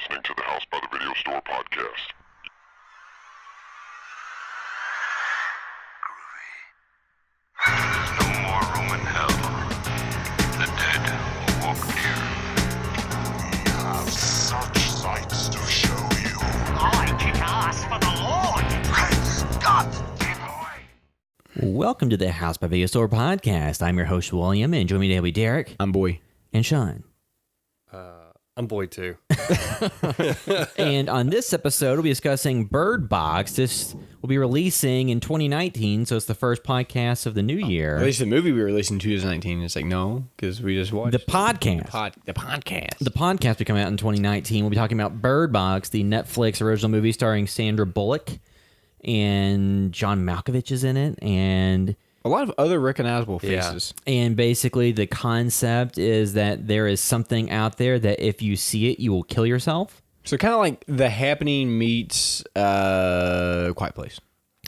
listening to the House by the Video Store podcast. There's no more room in hell. The dead will walk near. We have such sights to show you. I kick ass for the Lord. Praise God! Welcome to the House by Video Store podcast. I'm your host, William, and join me today will be Derek. I'm Boy. And Sean. I'm Boy too. And on this episode, we'll be discussing Bird Box. This will be releasing in 2019, so it's the first podcast of the new year. At least the movie we released in 2019. It's like, no, because we just watched The podcast. The podcast. The podcast will come out in 2019. We'll be talking about Bird Box, the Netflix original movie starring Sandra Bullock, and John Malkovich is in it, and A lot of other recognizable faces. And basically the concept is that there is something out there that if you see it, you will kill yourself. So kind of like The Happening meets Quiet Place.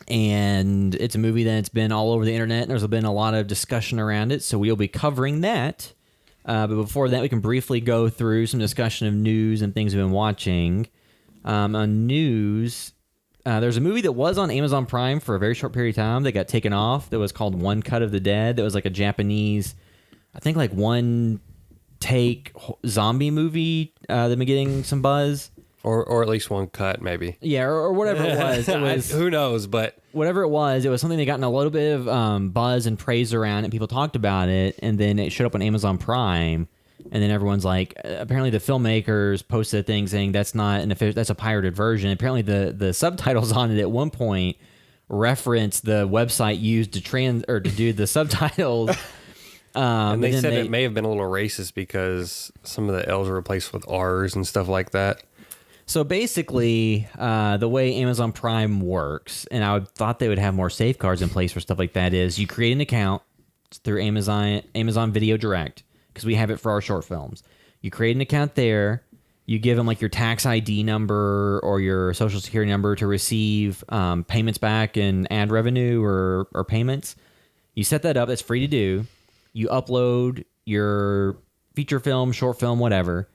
And it's a movie that's been all over the internet, and there's been a lot of discussion around it, so we'll be covering that. But before that, we can briefly go through some discussion of news and things we've been watching. On news, there's a movie that was on Amazon Prime for a very short period of time that got taken off that was called One Cut of the Dead. That was like a Japanese, I think like one take zombie movie that been getting some buzz. Or at least one cut, maybe. Yeah, or whatever it was. It was Who knows, but whatever it was something that gotten a little bit of buzz and praise around, and people talked about it, and then it showed up on Amazon Prime, and then everyone's like, apparently the filmmakers posted a thing saying that's not an official, that's a pirated version. Apparently the subtitles on it at one point referenced the website used to do the subtitles. and they said it may have been a little racist because some of the L's were replaced with R's and stuff like that. So basically, the way Amazon Prime works, and I thought they would have more safeguards in place for stuff like that, is you create an account through Amazon Video Direct, because we have it for our short films. You create an account there. You give them like your tax ID number or your social security number to receive payments back in ad revenue or payments. You set that up. It's free to do. You upload your feature film, short film, whatever.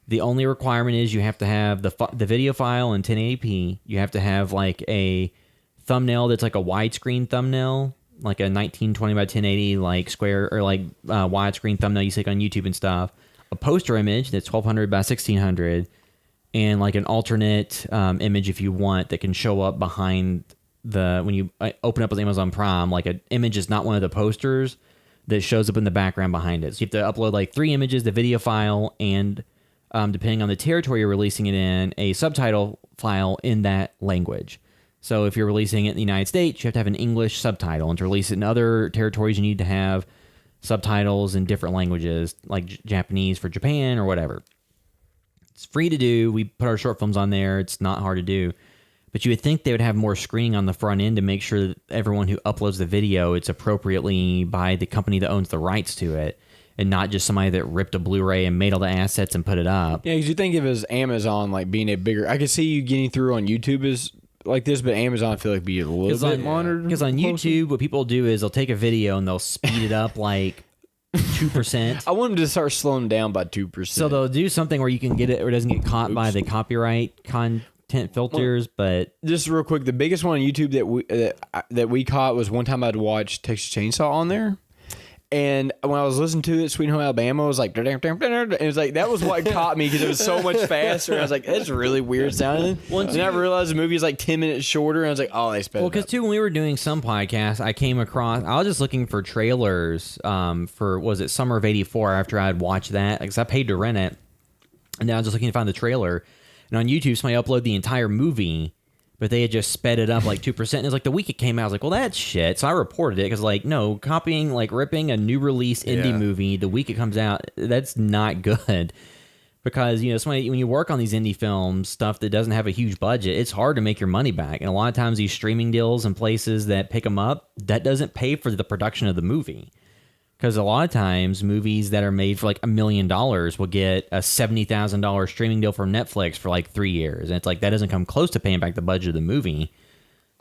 The only requirement is you have to have the video file in 1080p. You have to have like a thumbnail that's like a widescreen thumbnail, like a 1920 by 1080 like square or like widescreen thumbnail you see on YouTube and stuff. A poster image that's 1200 by 1600, and like an alternate image if you want that can show up behind when you open up with Amazon Prime. Like an image is not one of the posters that shows up in the background behind it. So you have to upload like 3 images, the video file, and depending on the territory you're releasing it in, a subtitle file in that language. So if you're releasing it in the United States, you have to have an English subtitle. And to release it in other territories, you need to have subtitles in different languages, like Japanese for Japan or whatever. It's free to do. We put our short films on there. It's not hard to do. But you would think they would have more screening on the front end to make sure that everyone who uploads the video, it's appropriately by the company that owns the rights to it, and not just somebody that ripped a Blu-ray and made all the assets and put it up. Yeah, because you think of it as Amazon like being a bigger... I could see you getting through on YouTube as like this, but Amazon I feel like be a little bit monitored. Because on YouTube, what people do is they'll take a video and they'll speed it up like 2%. I want them to start slowing down by 2%. So they'll do something where you can get it or it doesn't get caught by the copyright content filters, but... Just real quick, the biggest one on YouTube that we caught was one time I'd watch Texas Chainsaw on there. And when I was listening to it, Sweet Home Alabama was like, and it was like, that was what caught me because it was so much faster. And I was like, that's really weird sounding. And I realized the movie is like 10 minutes shorter. And I was like, oh, they sped it up. Because too, when we were doing some podcasts, I was just looking for trailers for, was it Summer of '84 after I had watched that? Because I paid to rent it. And then I was just looking to find the trailer. And on YouTube, somebody uploaded the entire movie, but they had just sped it up like 2%. And it was like the week it came out, I was like, well, that's shit. So I reported it because, like, no, copying, like ripping a new release indie movie the week it comes out, that's not good. Because, you know, when you work on these indie films, stuff that doesn't have a huge budget, it's hard to make your money back. And a lot of times these streaming deals and places that pick them up, that doesn't pay for the production of the movie. Because a lot of times, movies that are made for like $1 million will get a $70,000 streaming deal from Netflix for like 3 years. And it's like, that doesn't come close to paying back the budget of the movie.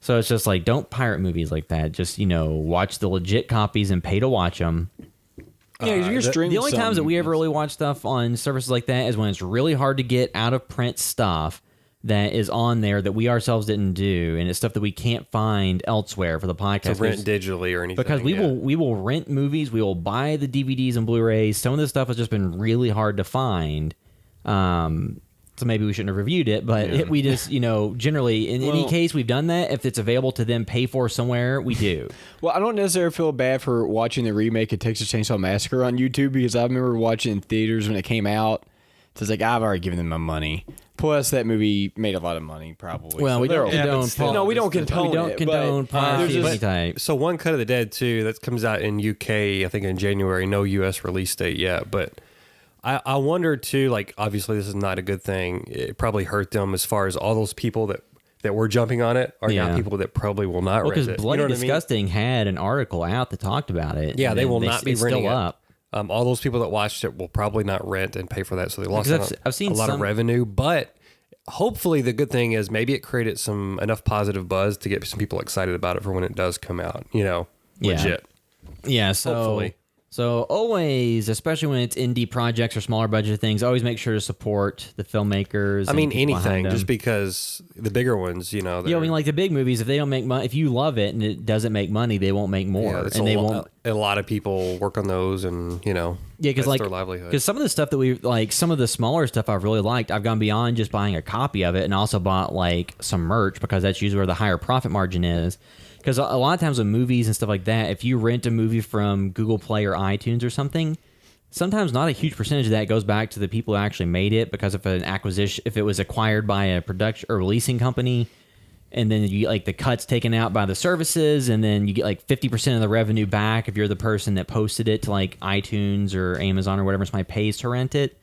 So it's just like, don't pirate movies like that. Just, you know, watch the legit copies and pay to watch them. Yeah, you're streaming. The only times that we ever really watch stuff on services like that is when it's really hard to get out of print stuff that is on there that we ourselves didn't do, and it's stuff that we can't find elsewhere for the podcast. To rent digitally or anything. Because we will rent movies, we will buy the DVDs and Blu-rays. Some of this stuff has just been really hard to find. So maybe we shouldn't have reviewed it, but we just, generally, in any case, we've done that. If it's available to then pay for somewhere, we do. Well, I don't necessarily feel bad for watching the remake of Texas Chainsaw Massacre on YouTube because I remember watching it in theaters when it came out. So it's like, I've already given them my money. Plus, that movie made a lot of money, probably. Well, so we don't condone. No, we don't condone piracy type. So One Cut of the Dead too, that comes out in UK, I think in January. No US release date yet, but I wonder too. Like, obviously, this is not a good thing. It probably hurt them as far as all those people that were jumping on it are now people that probably will not rent it. Because Bloody Disgusting had an article out that talked about it. Yeah, they will not be renting still up. All those people that watched it will probably not rent and pay for that, so they lost I've seen a lot of revenue. But hopefully, the good thing is maybe it created enough positive buzz to get some people excited about it for when it does come out. Legit. Yeah. So hopefully. So always, especially when it's indie projects or smaller budget things, always make sure to support the filmmakers. I mean, anything, just because the bigger ones, like the big movies, if they don't make money, if you love it and it doesn't make money, they won't make more, and they won't. A lot of people work on those, and because their livelihood. Because some of the stuff that we like, some of the smaller stuff I've really liked, I've gone beyond just buying a copy of it, and also bought like some merch because that's usually where the higher profit margin is. Because a lot of times with movies and stuff like that, if you rent a movie from Google Play or iTunes or something, sometimes not a huge percentage of that goes back to the people who actually made it. Because if it was acquired by a production or releasing company, and then you get like the cuts taken out by the services, and then you get like 50% of the revenue back if you're the person that posted it to like iTunes or Amazon or whatever somebody pays to rent it.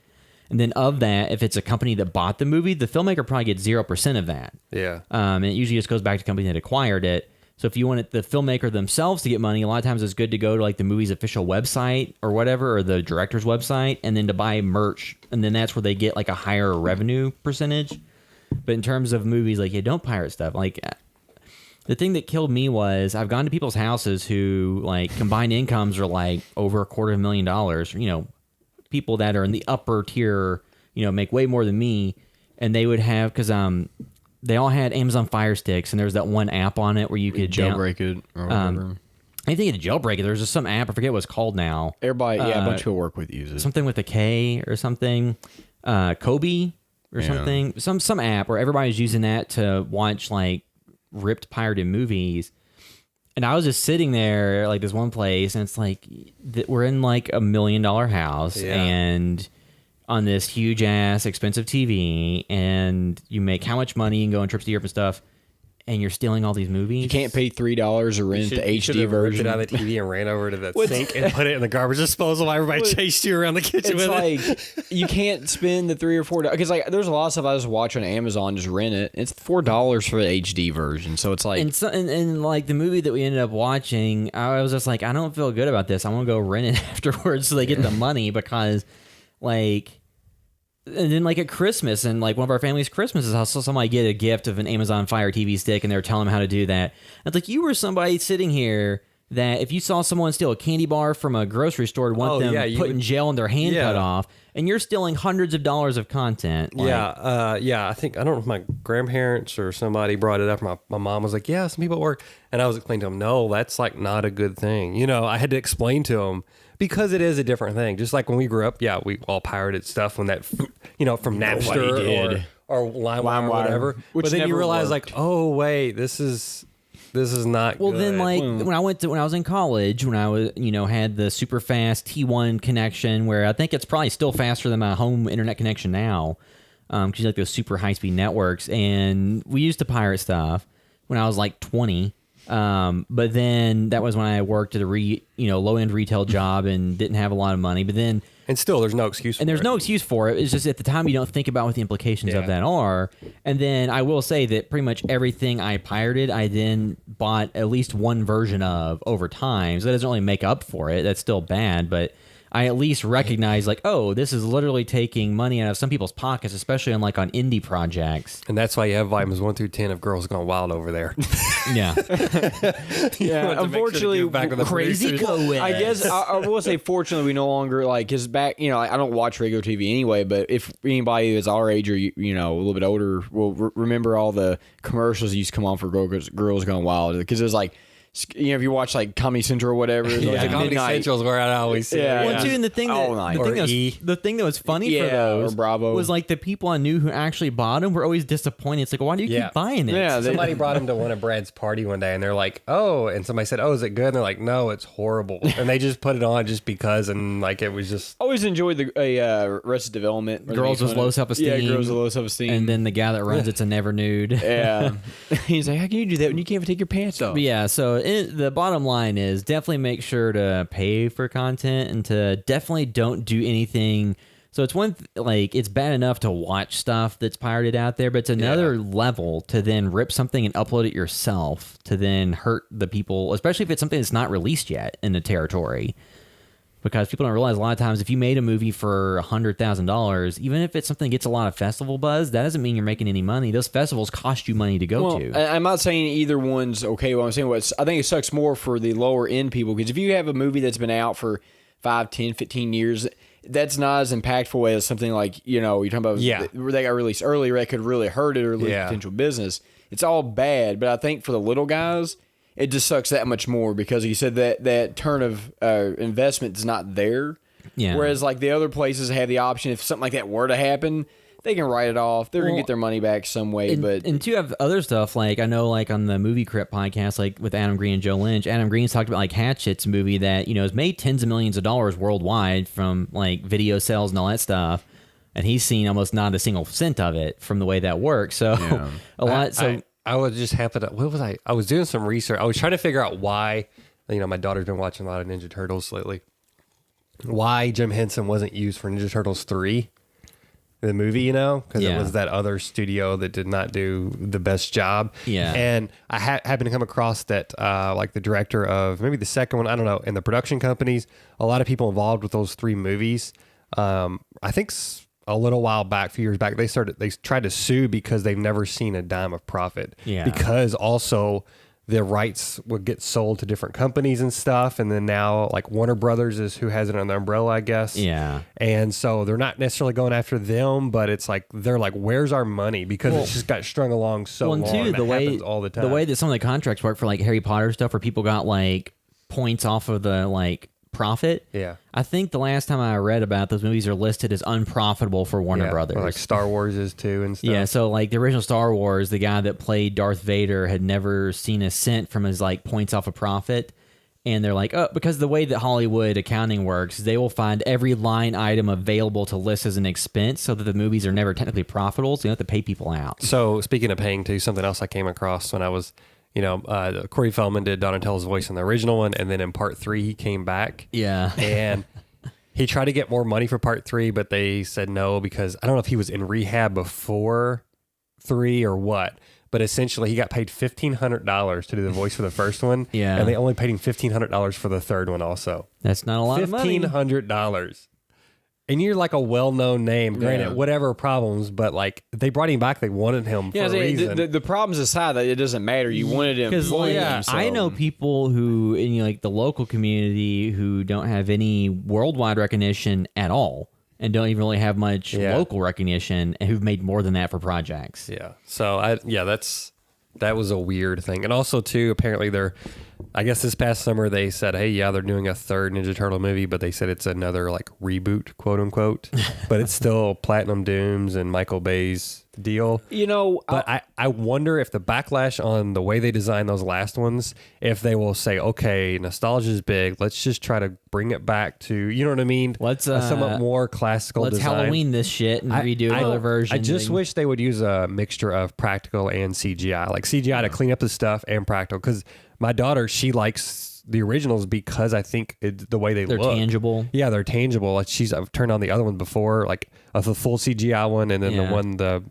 And then of that, if it's a company that bought the movie, the filmmaker probably gets 0% of that. Yeah. And it usually just goes back to the company that acquired it. So if you want the filmmaker themselves to get money, a lot of times it's good to go to like the movie's official website or whatever, or the director's website, and then to buy merch, and then that's where they get like a higher revenue percentage. But in terms of movies, like, don't pirate stuff. Like, the thing that killed me was I've gone to people's houses who like combined incomes are like over $250,000. People that are in the upper tier, make way more than me, and they would have they all had Amazon Fire Sticks, and there's that one app on it where you could jailbreak it or whatever. I think to jailbreak it. There's just some app. I forget what it's called now. Everybody, a bunch of people work with use it. Something with a K or something. Kobe or something. Some app where everybody's using that to watch like ripped pirated movies. And I was just sitting there like this one place, and it's like we're in like $1 million house, and on this huge ass expensive TV, and you make how much money and go on trips to Europe and stuff, and you're stealing all these movies. You can't pay $3 to rent the HD version. Ripped it out of the TV and ran over to the sink and put it in the garbage disposal while everybody chased you around the kitchen with it. You can't spend the $3 or $4 because like there's a lot of stuff I just watch on Amazon, just rent it. It's $4 for the HD version, so it's like and like the movie that we ended up watching, I was just like, I don't feel good about this. I want to go rent it afterwards so they get the money because like. And then, like, at Christmas, and, like, one of our family's Christmases, I saw somebody get a gift of an Amazon Fire TV stick, and they were telling them how to do that. And it's like, you were somebody sitting here that if you saw someone steal a candy bar from a grocery store, want them put in jail and their hand cut off, and you're stealing hundreds of dollars of content. Like, I think, I don't know if my grandparents or somebody brought it up. My mom was like, yeah, some people at work. And I was explaining to them, no, that's, like, not a good thing. I had to explain to them. Because it is a different thing. Just like when we grew up, we all pirated stuff when that, from Napster or LimeWire or whatever. But then you realize, like, oh, wait, this is not well, good. then, like, when I was in college, when I was, had the super fast T1 connection, where I think it's probably still faster than my home internet connection now, because like those super high-speed networks. And we used to pirate stuff when I was like 20. But then that was when I worked at a low-end retail job and didn't have a lot of money. But then, and still, there's no excuse for it. And there's no excuse for it. It's just at the time you don't think about what the implications of that are. And then I will say that pretty much everything I pirated, I then bought at least one version of over time. So that doesn't really make up for it. That's still bad. But I at least recognize like, oh, this is literally taking money out of some people's pockets, especially on indie projects. And that's why you have volumes 1 through 10 of Girls Gone Wild over there. Yeah. Yeah, unfortunately, back to the Crazy producers. co-ed. I guess I will say, fortunately, we no longer because back. I don't watch regular TV anyway. But if anybody that's our age or a little bit older will remember all the commercials that used to come on for Girls Gone Wild, because it was like, if you watch like Comedy Central or whatever, it was like Comedy midnight. Central's where I always see Yeah. it. Well, too, and the thing All night. the thing that was funny for Yeah, or those Bravo. was like the people I knew who actually bought them were always disappointed. It's like, why do you Yeah. keep buying it? Yeah, Somebody brought him to one of Brad's party one day, and they're like, "Oh," and somebody said, "Oh, is it good?" And they're like, "No, it's horrible." And they just put it on just because, and like it was just. Always enjoyed the Arrested Development. where they Girls make with fun low of- self-esteem. Yeah, girls with low self-esteem. And then the guy that runs it's a never nude. yeah, he's like, how can you do that when you can't even take your pants off? But yeah, so the bottom line is definitely make sure to pay for content and to definitely don't do anything. So it's it's bad enough to watch stuff that's pirated out there, but it's another level to then rip something and upload it yourself to then hurt the people, especially if it's something that's not released yet in the territory. Because people don't realize a lot of times if you made a movie for $100,000, even if it's something that gets a lot of festival buzz, that doesn't mean you're making any money. Those festivals cost you money to go to. I'm not saying either one's okay. What I'm saying I think it sucks more for the lower end people, because if you have a movie that's been out for 5, 10, 15 years, that's not as impactful as something like, you're talking about where they got released earlier, that could really hurt it or lose potential business. It's all bad, but I think for the little guys, it just sucks that much more, because you said that turn of investment is not there. Yeah. Whereas like the other places have the option, if something like that were to happen, they can write it off. They're gonna get their money back some way. And to have other stuff, like I know, like on the Movie Crypt podcast, like with Adam Green and Joe Lynch, Adam Green's talked about like Hatchet's movie that has made tens of millions of dollars worldwide from like video sales and all that stuff, and he's seen almost not a single cent of it from the way that works. So a lot. I was just happen to. What was I? I was doing some research. I was trying to figure out why. My daughter's been watching a lot of Ninja Turtles lately. Why Jim Henson wasn't used for Ninja Turtles 3, the movie, because it was that other studio that did not do the best job. Yeah. And I happened to come across that, like the director of maybe the second one, I don't know, and the production companies, a lot of people involved with those 3 movies. I think a little while back, a few years back, they tried to sue because they've never seen a dime of profit. Yeah. Because also the rights would get sold to different companies and stuff. And then now like Warner Brothers is who has it under the umbrella, I guess. Yeah. And so they're not necessarily going after them, but it's like, they're like, where's our money? Because it's just got strung along so long. Too, that happens all the time. The way that some of the contracts work for like Harry Potter stuff, where people got like points off of the like profit. Yeah. I think the last time I read about those movies are listed as unprofitable for Warner Brothers. Or like Star Wars is too and stuff. Yeah, so like the original Star Wars, the guy that played Darth Vader had never seen a cent from his like points off of profit. And they're like, oh, because the way that Hollywood accounting works, they will find every line item available to list as an expense so that the movies are never technically profitable, so you don't have to pay people out. So speaking of paying too, something else I came across when I was, Corey Feldman did Donatello's voice in the original one, and then in part 3 he came back. Yeah. And he tried to get more money for part 3, but they said no, because I don't know if he was in rehab before 3 or what. But essentially, he got paid $1,500 to do the voice for the first one. Yeah. And they only paid him $1,500 for the third one also. That's not a lot of money. $1,500. And you're like a well-known name. Granted, whatever problems, but like they brought him back. They wanted him for a reason. The problems aside, that it doesn't matter. You wanted him. Because I know people who in like the local community who don't have any worldwide recognition at all, and don't even really have much local recognition, and who've made more than that for projects. Yeah. So that was a weird thing. And also too, apparently I guess this past summer they said, hey, they're doing a third Ninja Turtle movie, but they said it's another like reboot, quote unquote. But it's still Platinum Dooms and Michael Bay's deal. But I wonder if the backlash on the way they designed those last ones, if they will say, okay, nostalgia is big, let's just try to bring it back to, you know what I mean? Let's a somewhat more classical let's design. Halloween this shit and redo another version. I just wish they would use a mixture of practical and CGI, like CGI to clean up the stuff and practical. Because my daughter, she likes the originals because I think the way they're look. Tangible. Yeah, they're tangible. Like I've turned on the other one before, like the full CGI one, and then the one the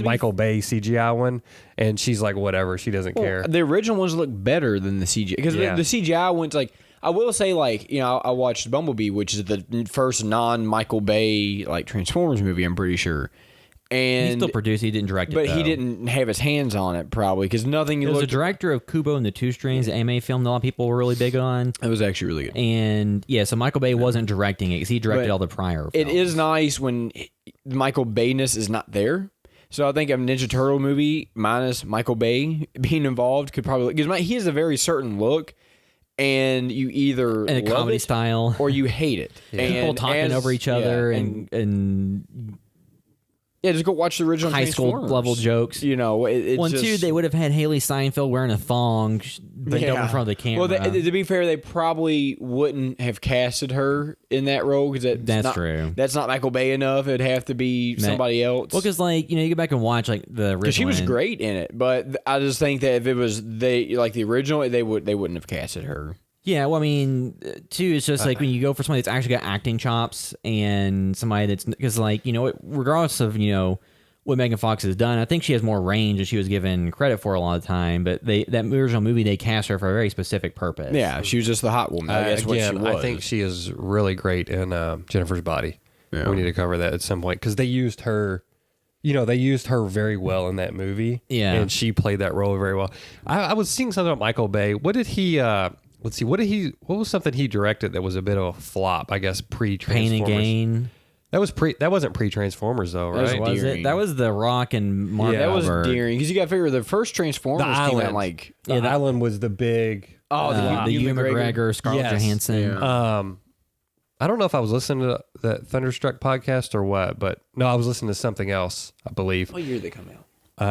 Michael Bay CGI one, and she's like, whatever, she doesn't care. The original ones look better than the CGI, because the CGI ones, like, I will say, like, you know, I watched Bumblebee, which is the first non-Michael Bay like Transformers movie. I'm pretty sure. And He still produced. He didn't direct it, but he though. didn't have his hands on it probably because nothing. It was the looked. director of Kubo and the Two Strings, the anime film that a lot of people were really big on. It was actually really good. And yeah, so Michael Bay wasn't directing it because he directed But all the prior. It films. is nice when Michael Bayness is not there. So I think a Ninja Turtle movie minus Michael Bay being involved could probably because he has a very certain look, and you either in a love comedy it style, or you hate it. people And talking over each other and yeah, just go watch the original high school Transformers. level jokes. You know, it's One, just, two, they would have had Haley Steinfeld wearing a thong, bent over in front of the camera. Well, to be fair, they probably wouldn't have casted her in that role because That's true. That's not Michael Bay enough. It'd have to be somebody else. Well, because like you go back and watch like the original. Because she was great in it, but I just think that if it was the original, they wouldn't have casted her. Yeah, well, I mean, too, it's just like when you go for somebody that's actually got acting chops and somebody that's because like regardless of what Megan Fox has done, I think she has more range than she was given credit for a lot of the time. But that original movie, they cast her for a very specific purpose. Yeah, she was just the hot woman. That's what she was. I think she is really great in Jennifer's Body. Yeah. We need to cover that at some point because they used her. They used her very well in that movie. Yeah, and she played that role very well. I was seeing something about Michael Bay. What did he? Let's see. What was something he directed that was a bit of a flop? I guess pre-Transformers. Pain and Gain. That wasn't pre-Transformers though, right? Was it? That was The Rock and Mark. Yeah, that was Wahlberg. Deering because you got to figure the first Transformers The came Island. out like The Island was the big. the Ewan McGregor, Scarlett Yes. Johansson. Yeah. I don't know if I was listening to the Thunderstruck podcast or what, but no, I was listening to something else. I believe. What year did they come out?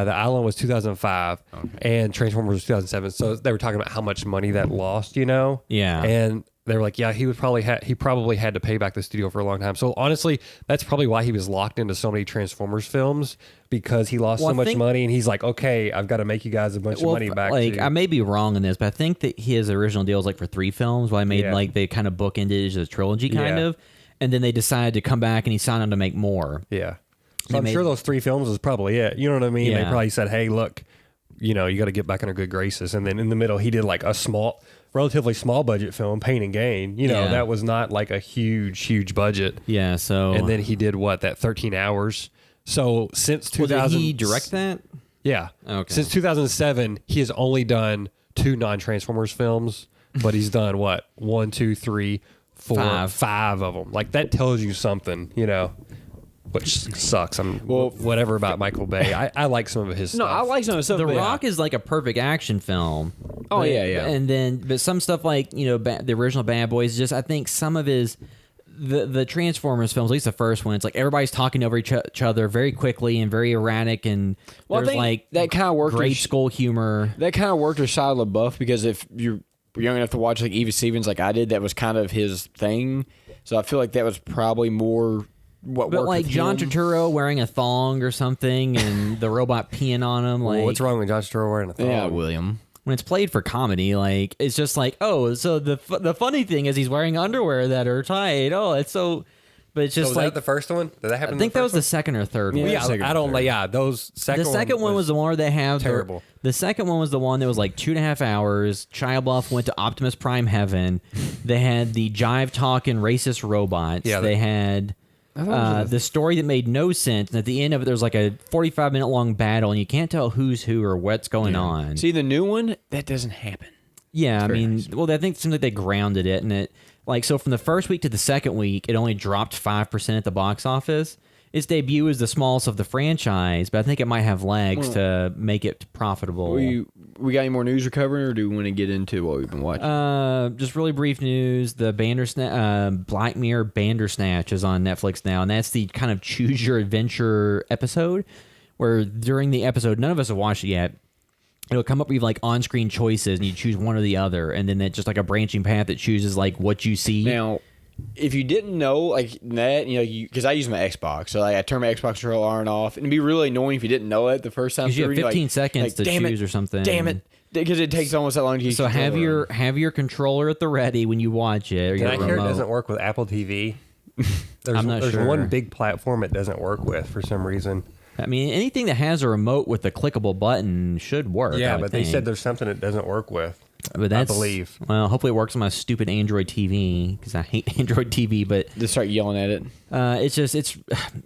The Island was 2005, and Transformers was 2007. So they were talking about how much money that lost, Yeah. And they were like, yeah, he probably had to pay back the studio for a long time. So honestly, that's probably why he was locked into so many Transformers films because he lost Well, so I much think- money, and he's like, okay, I've got to make you guys a bunch of money back. Like too. I may be wrong in this, but I think that his original deal was like for 3 films. While I made like they kind of bookended it as a trilogy, kind Yeah. of, and then they decided to come back and he signed on to make more. Yeah. So They I'm made- sure those 3 films is probably it. You know what I mean? They Yeah. probably said, hey, look, you got to get back in our good graces. And then in the middle, he did like a relatively small budget film, Pain and Gain. Yeah. That was not like a huge budget. Yeah. So And then he did that 13 hours. So since well, 2000, did he direct that? Yeah. Okay. Since 2007, he has only done 2 non-Transformers films, but he's done 1, 2, 3, 4, 5 of them. Like that tells you something, which sucks. Whatever about Michael Bay. I like some of his No, stuff. I like some of the stuff. The but Rock is like a perfect action film. Oh, But- yeah. And but some stuff like the original Bad Boys. Just I think some of his the Transformers films, at least the first one, it's like everybody's talking over each other very quickly and very erratic, and Well, I there's think like that kind of worked. grade with- school humor. That kind of worked with Shia LaBeouf because if you're young enough to watch like Eva Stevens, like I did, that was kind of his thing. So I feel like that was probably more what But worked like with John him. Turturro wearing a thong or something, and the robot peeing on him. Like, What's wrong with John Turturro wearing a thong? Yeah, William. when it's played for comedy, like it's just like, oh, so the funny thing is he's wearing underwear that are tight. Oh, it's so, but it's just was like that the first one? Did that happen? I think that was the second or third one. Yeah, Yeah, second I or don't third. like. Yeah, those second. The second one was the one where they have terrible. The second one was the one that was like 2.5 hours. Shia LaBeouf went to Optimus Prime heaven. They had the jive talking racist robots. Yeah, they had the story that made no sense. And at the end of it, there's like a 45-minute long battle, and you can't tell who's who or what's going on. See the new one that doesn't happen. Yeah, I very mean, nice. well, I think it seems like they grounded it, and it like so from the first week to the second week, it only dropped 5% at the box office. Its debut is the smallest of the franchise, but I think it might have legs to make it profitable. We got any more news recovering, or do we want to get into what we've been watching? Just really brief news. The Black Mirror Bandersnatch is on Netflix now, and that's the kind of choose your adventure episode where during the episode, none of us have watched it yet. It'll come up with like on-screen choices, and you choose one or the other, and then it's just like a branching path that chooses like what you see. Now, if you didn't know like that, because I use my Xbox, so like I turn my Xbox controller on and off, and it'd be really annoying if you didn't know it the first time. Because you have through, and 15 like, seconds to damn choose it, or something. Damn it, because it takes almost that long to use. So have your controller at the ready when you watch it. Or Did your I hear it remote. doesn't work with Apple TV? I'm not there's sure. one big platform it doesn't work with for some reason. I mean, anything that has a remote with a clickable button should work. I Yeah, would but they think. said there's something it doesn't work with. But that's, believe. Well, hopefully it works on my stupid Android TV because I hate Android TV. But They start yelling at it.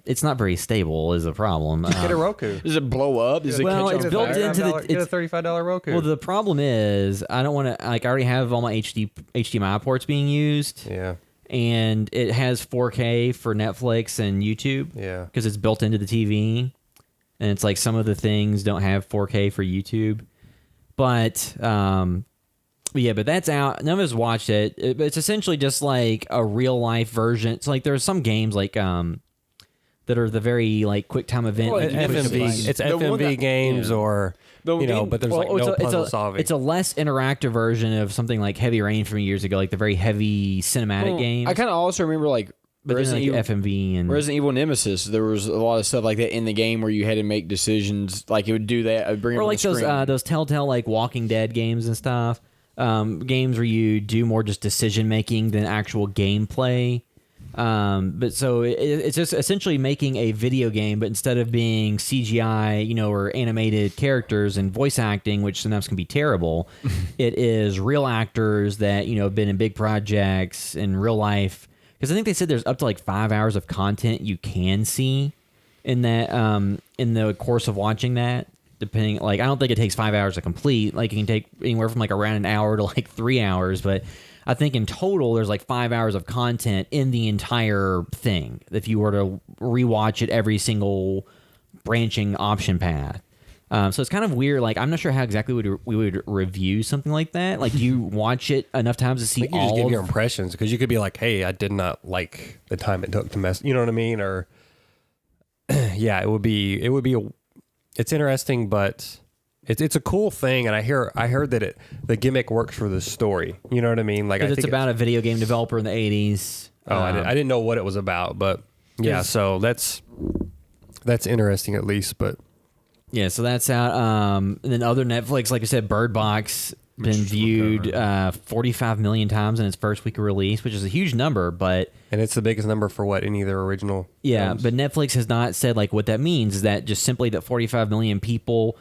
it's not very stable is the problem. Get a Roku. Does it blow up? Does it Well, catch it's on built fire? into the- Get a $35 Roku. Well, the problem is I don't want to like I already have all my HDMI ports being used. yeah. And it has 4K for Netflix and YouTube. Yeah. Because it's built into the TV. And it's like some of the things don't have 4K for YouTube. But yeah, but that's out. None of us watched it. It's essentially just like a real life version. It's like there's some games like that are the very like quick time event. Well, like, you push the button. FMV. It's The one FMV that- games or The game- but there's Well, like no puzzle it's solving. It's a less interactive version of something like Heavy Rain from years ago, like the very heavy cinematic games. I kind of also remember like but then Resident like Evil, FMV and Resident Evil Nemesis. There was a lot of stuff like that in the game where you had to make decisions. Like it would do that. It would bring or up like the screen. those Telltale like Walking Dead games and stuff. Games where you do more just decision making than actual gameplay. But so it's just essentially making a video game, but instead of being CGI, or animated characters and voice acting, which sometimes can be terrible, it is real actors that have been in big projects in real life. Because I think they said there's up to like 5 hours of content you can see in that in the course of watching that. Depending, like I don't think it takes 5 hours to complete. Like it can take anywhere from like around an hour to like 3 hours, but I think in total there's like 5 hours of content in the entire thing. If you were to rewatch it every single branching option path. So it's kind of weird. Like I'm not sure how exactly we would review something like that. Like do you watch it enough times to see you just all give of your impressions because you could be like, "Hey, I did not like the time it took to mess." You know what I mean? Or yeah, it would be it's interesting, but it's a cool thing, and I heard that the gimmick works for the story. You know what I mean? Like I it's think about a video game developer in the 80s. I didn't know what it was about, but yeah, so that's interesting at least, but. Yeah, so that's out. And then other Netflix, like I said, Bird Box been viewed 45 million times in its first week of release, which is a huge number. But And it's the biggest number for what any of their original. yeah, films. but Netflix has not said like what that means. Is that just simply that 45 million people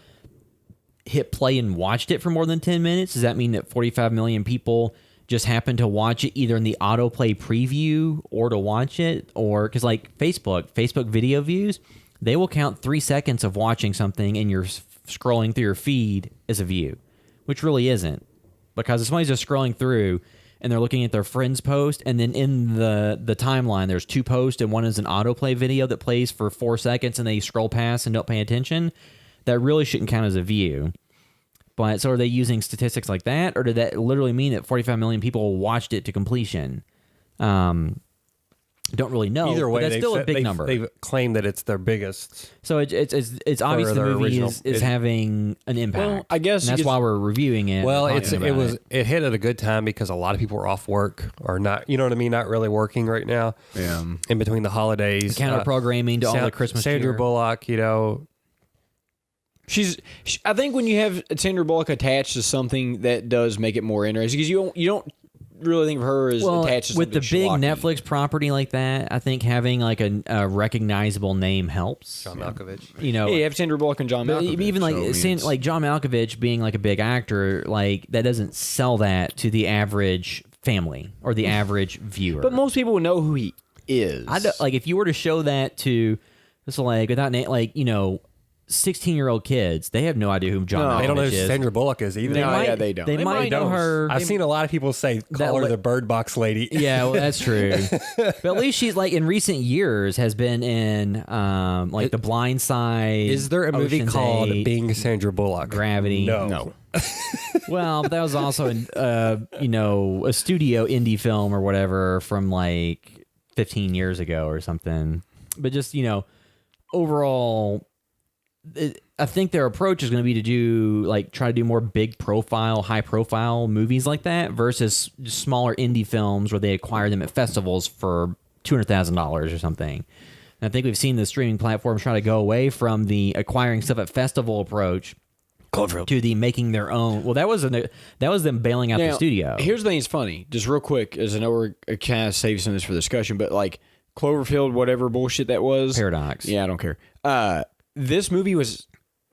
hit play and watched it for more than 10 minutes? Does that mean that 45 million people just happened to watch it either in the autoplay preview or to watch it, or because like Facebook video views, they will count 3 seconds of watching something and you're scrolling through your feed as a view, which really isn't, because if somebody's just scrolling through and they're looking at their friend's post, and then in the timeline there's 2 posts and one is an autoplay video that plays for 4 seconds and they scroll past and don't pay attention, that really shouldn't count as a view. But so are they using statistics like that, or did that literally mean that 45 million people watched it to completion? Don't really know. Either way, but that's still a big number. They've claimed that it's their biggest. So it's obvious the their movie original. is having an impact. Well, I guess and you that's could- why we're reviewing it. Well, and talking about it hit at a good time because a lot of people were off work or not. You know what I mean? Not really working right now. Yeah. In between the holidays, counter programming to all the Christmas Sandra cheer. Bullock, I think when you have Sandra Bullock attached to something, that does make it more interesting, because you don't really think of her as Well, attached to with the something big schlocky. Netflix property like that, I think having like a recognizable name helps. John Malkovich. Yeah, you have Sandra Bullock and John But Malkovich. even like so, I mean, like John Malkovich being like a big actor, like that doesn't sell that to the average family or the average viewer. but most people know who he is. I don't, like if you were to show that to just like without 16-year-old kids, they have no idea who John No. Malkovich They don't know who is. Sandra Bullock is either. No, yeah, they don't. They They might might know don't. her. I've seen a lot of people say call her li- the Bird Box lady. Yeah, well, that's true. But at least she's like in recent years has been in like The Blind Side. Is there a movie Ocean's called 8, Being Sandra Bullock? Gravity? No. Well, that was also in a studio indie film or whatever from like 15 years ago or something. But just overall, I think their approach is going to be to try to do more big profile, high profile movies like that versus just smaller indie films where they acquire them at festivals for $200,000 or something. And I think we've seen the streaming platforms try to go away from the acquiring stuff at festival approach to the making their own. Well, that was them bailing out the Now, studio. Here's the thing that's funny, just real quick, as I know we're kind of saving some of this for discussion, but like Cloverfield, whatever bullshit that was. Paradox. Yeah, I don't care. This movie was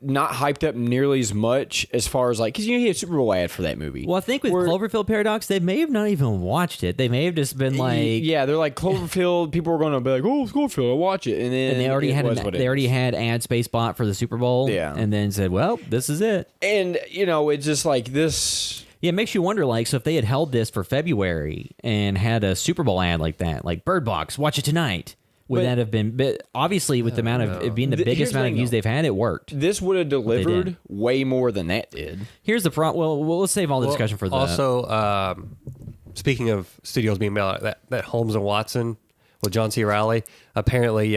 not hyped up nearly as much as far as like, because you had a Super Bowl ad for that movie. Well, I think with Cloverfield Paradox, they may have not even watched it. They may have just been like, yeah, they're like Cloverfield. People are going to be like, oh, Cloverfield, I'll watch it, and then they already had ad space bought for the Super Bowl. Yeah, and then said, well, this is it. And it's just like this. Yeah, it makes you wonder, like, so if they had held this for February and had a Super Bowl ad like that, like Bird Box, watch it tonight. Would that have been? But obviously, with the amount of it being the biggest amount of views they've had, it worked. This would have delivered way more than that did. Here's the problem. Well, let's save all the discussion for the. Also, speaking of studios being bailed out, that Holmes and Watson with John C. Reilly, apparently,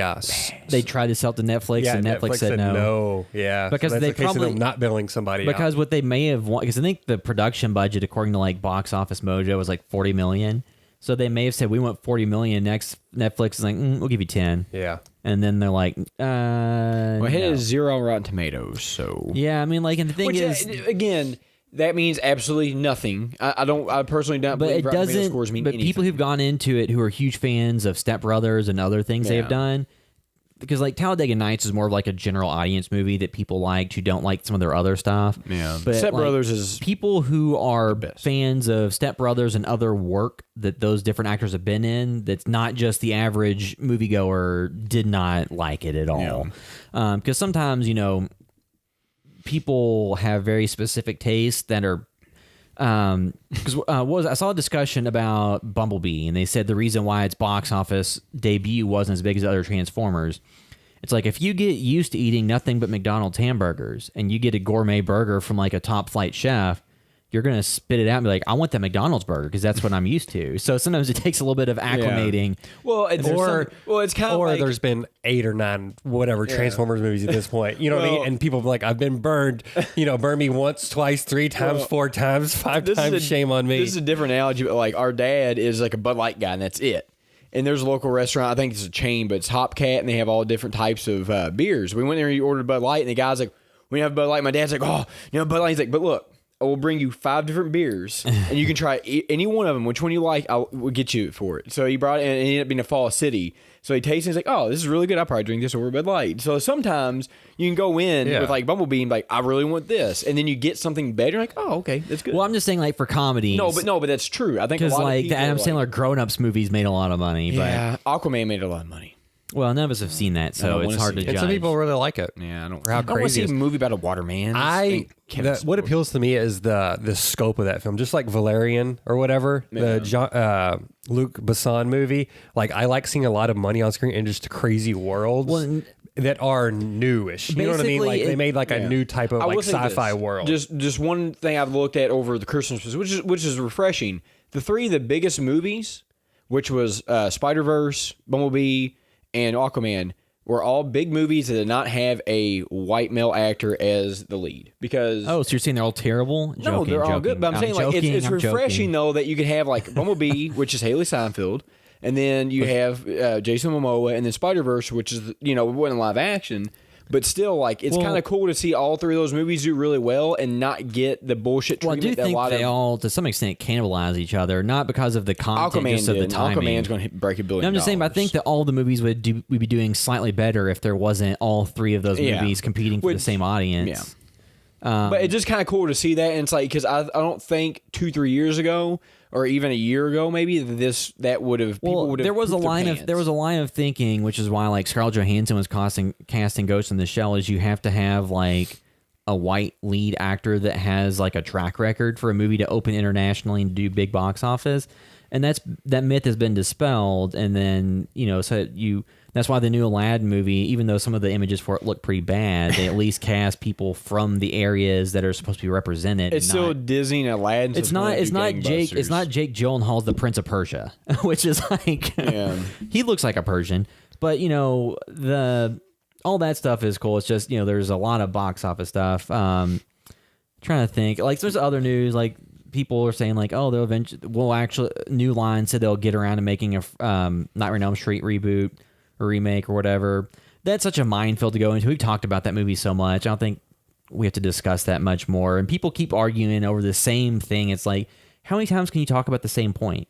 they tried to sell it to Netflix, and Netflix said no. No, yeah, because so that's they the case probably of them not billing somebody. Because what they may have because I think the production budget, according to like Box Office Mojo, was like $40 million. So they may have said, we want $40 million. Next, Netflix is like, we'll give you 10. Yeah. And then they're like, well, it has 0 on Rotten Tomatoes, so. Yeah, I mean, like, and the thing is. Again, that means absolutely nothing. I personally don't believe Rotten Tomato scores mean anything. People who've gone into it who are huge fans of Step Brothers and other things they have done. Because like Talladega Nights is more of like a general audience movie that people liked who don't like some of their other stuff. Yeah, but Step Brothers is people who are fans of Step Brothers and other work that those different actors have been in. That's not just the average moviegoer did not like it at all. Because sometimes people have very specific tastes that are. Because I saw a discussion about Bumblebee, and they said the reason why its box office debut wasn't as big as other Transformers, it's like if you get used to eating nothing but McDonald's hamburgers and you get a gourmet burger from like a top flight chef, you're gonna spit it out and be like, I want that McDonald's burger because that's what I'm used to. So sometimes it takes a little bit of acclimating. Well, it's kind of like, there's been 8 or 9 whatever Transformers movies at this point. You know what I mean? And people be like, I've been burned. Burn me once, twice, 3 times, 4 times, 5 times. Shame on me. This is a different analogy. But like our dad is like a Bud Light guy, and that's it. And there's a local restaurant. I think it's a chain, but it's Hopcat, and they have all different types of beers. We went there and you ordered Bud Light, and the guy's like, "We have Bud Light." My dad's like, "Oh, Bud Light." He's like, "But look, I will bring you 5 different beers, and you can try any one of them. Which one you like, we'll get you for it." So he brought it, and it ended up being a Fall City. So he tastes it, and he's like, "Oh, this is really good. I'll probably drink this over Bud Light." So sometimes you can go in with like Bumblebee and be like, "I really want this," and then you get something better. You're like, "Oh, okay, that's good." Well, I'm just saying, like for comedies. No, but that's true. I think because like of the Adam Sandler Grown Ups movies made a lot of money. Yeah, Aquaman made a lot of money. Well, none of us have seen that, so it's hard to judge. And some people really like it. Yeah, I don't How want to crazy see a movie about a waterman. What appeals to me is the scope of that film, just like Valerian or whatever, the Luc Besson movie. Like I like seeing a lot of money on screen and just crazy worlds that are newish. You know what I mean? Like they made like a new type of like sci-fi world. Just one thing I've looked at over the Christmas, which is refreshing. The 3 of the biggest movies, which was Spider-Verse, Bumblebee, and Aquaman, were all big movies that did not have a white male actor as the lead. Because so you're saying they're all terrible? No, they're all good. But I'm saying like it's refreshing though that you could have like Bumblebee, which is Haley Steinfeld, and then you have Jason Momoa, and then Spider-Verse, which is it wasn't live action. But still, like, it's kind of cool to see all 3 of those movies do really well and not get the bullshit treatment. Well, I do think they all, to some extent, cannibalize each other, not because of the content, just of the timing. Aquaman's going to break $1 billion. I'm just saying, but I think that all the movies would be doing slightly better if there wasn't all 3 of those movies competing for the same audience. Yeah. But it's just kind of cool to see that, and it's like, because I don't think 2-3 years ago, or even a year ago, maybe that would have. Well, there was a line of thinking, which is why like Scarlett Johansson was casting Ghost in the Shell, is you have to have like a white lead actor that has like a track record for a movie to open internationally and do big box office, and that myth has been dispelled. And then that's why the new Aladdin movie, even though some of the images for it look pretty bad, they at least cast people from the areas that are supposed to be represented. It's still Disney and Aladdin. So it's not Jake Gyllenhaal's The Prince of Persia, which is like he looks like a Persian, but all that stuff is cool. It's just there's a lot of box office stuff. Trying to think, like there's other news like. People are saying like, oh, they'll eventually. Well, actually, New Line said they'll get around to making a Nightmare on Elm Street reboot or remake or whatever. That's such a minefield to go into. We've talked about that movie so much. I don't think we have to discuss that much more. And people keep arguing over the same thing. It's like, how many times can you talk about the same point?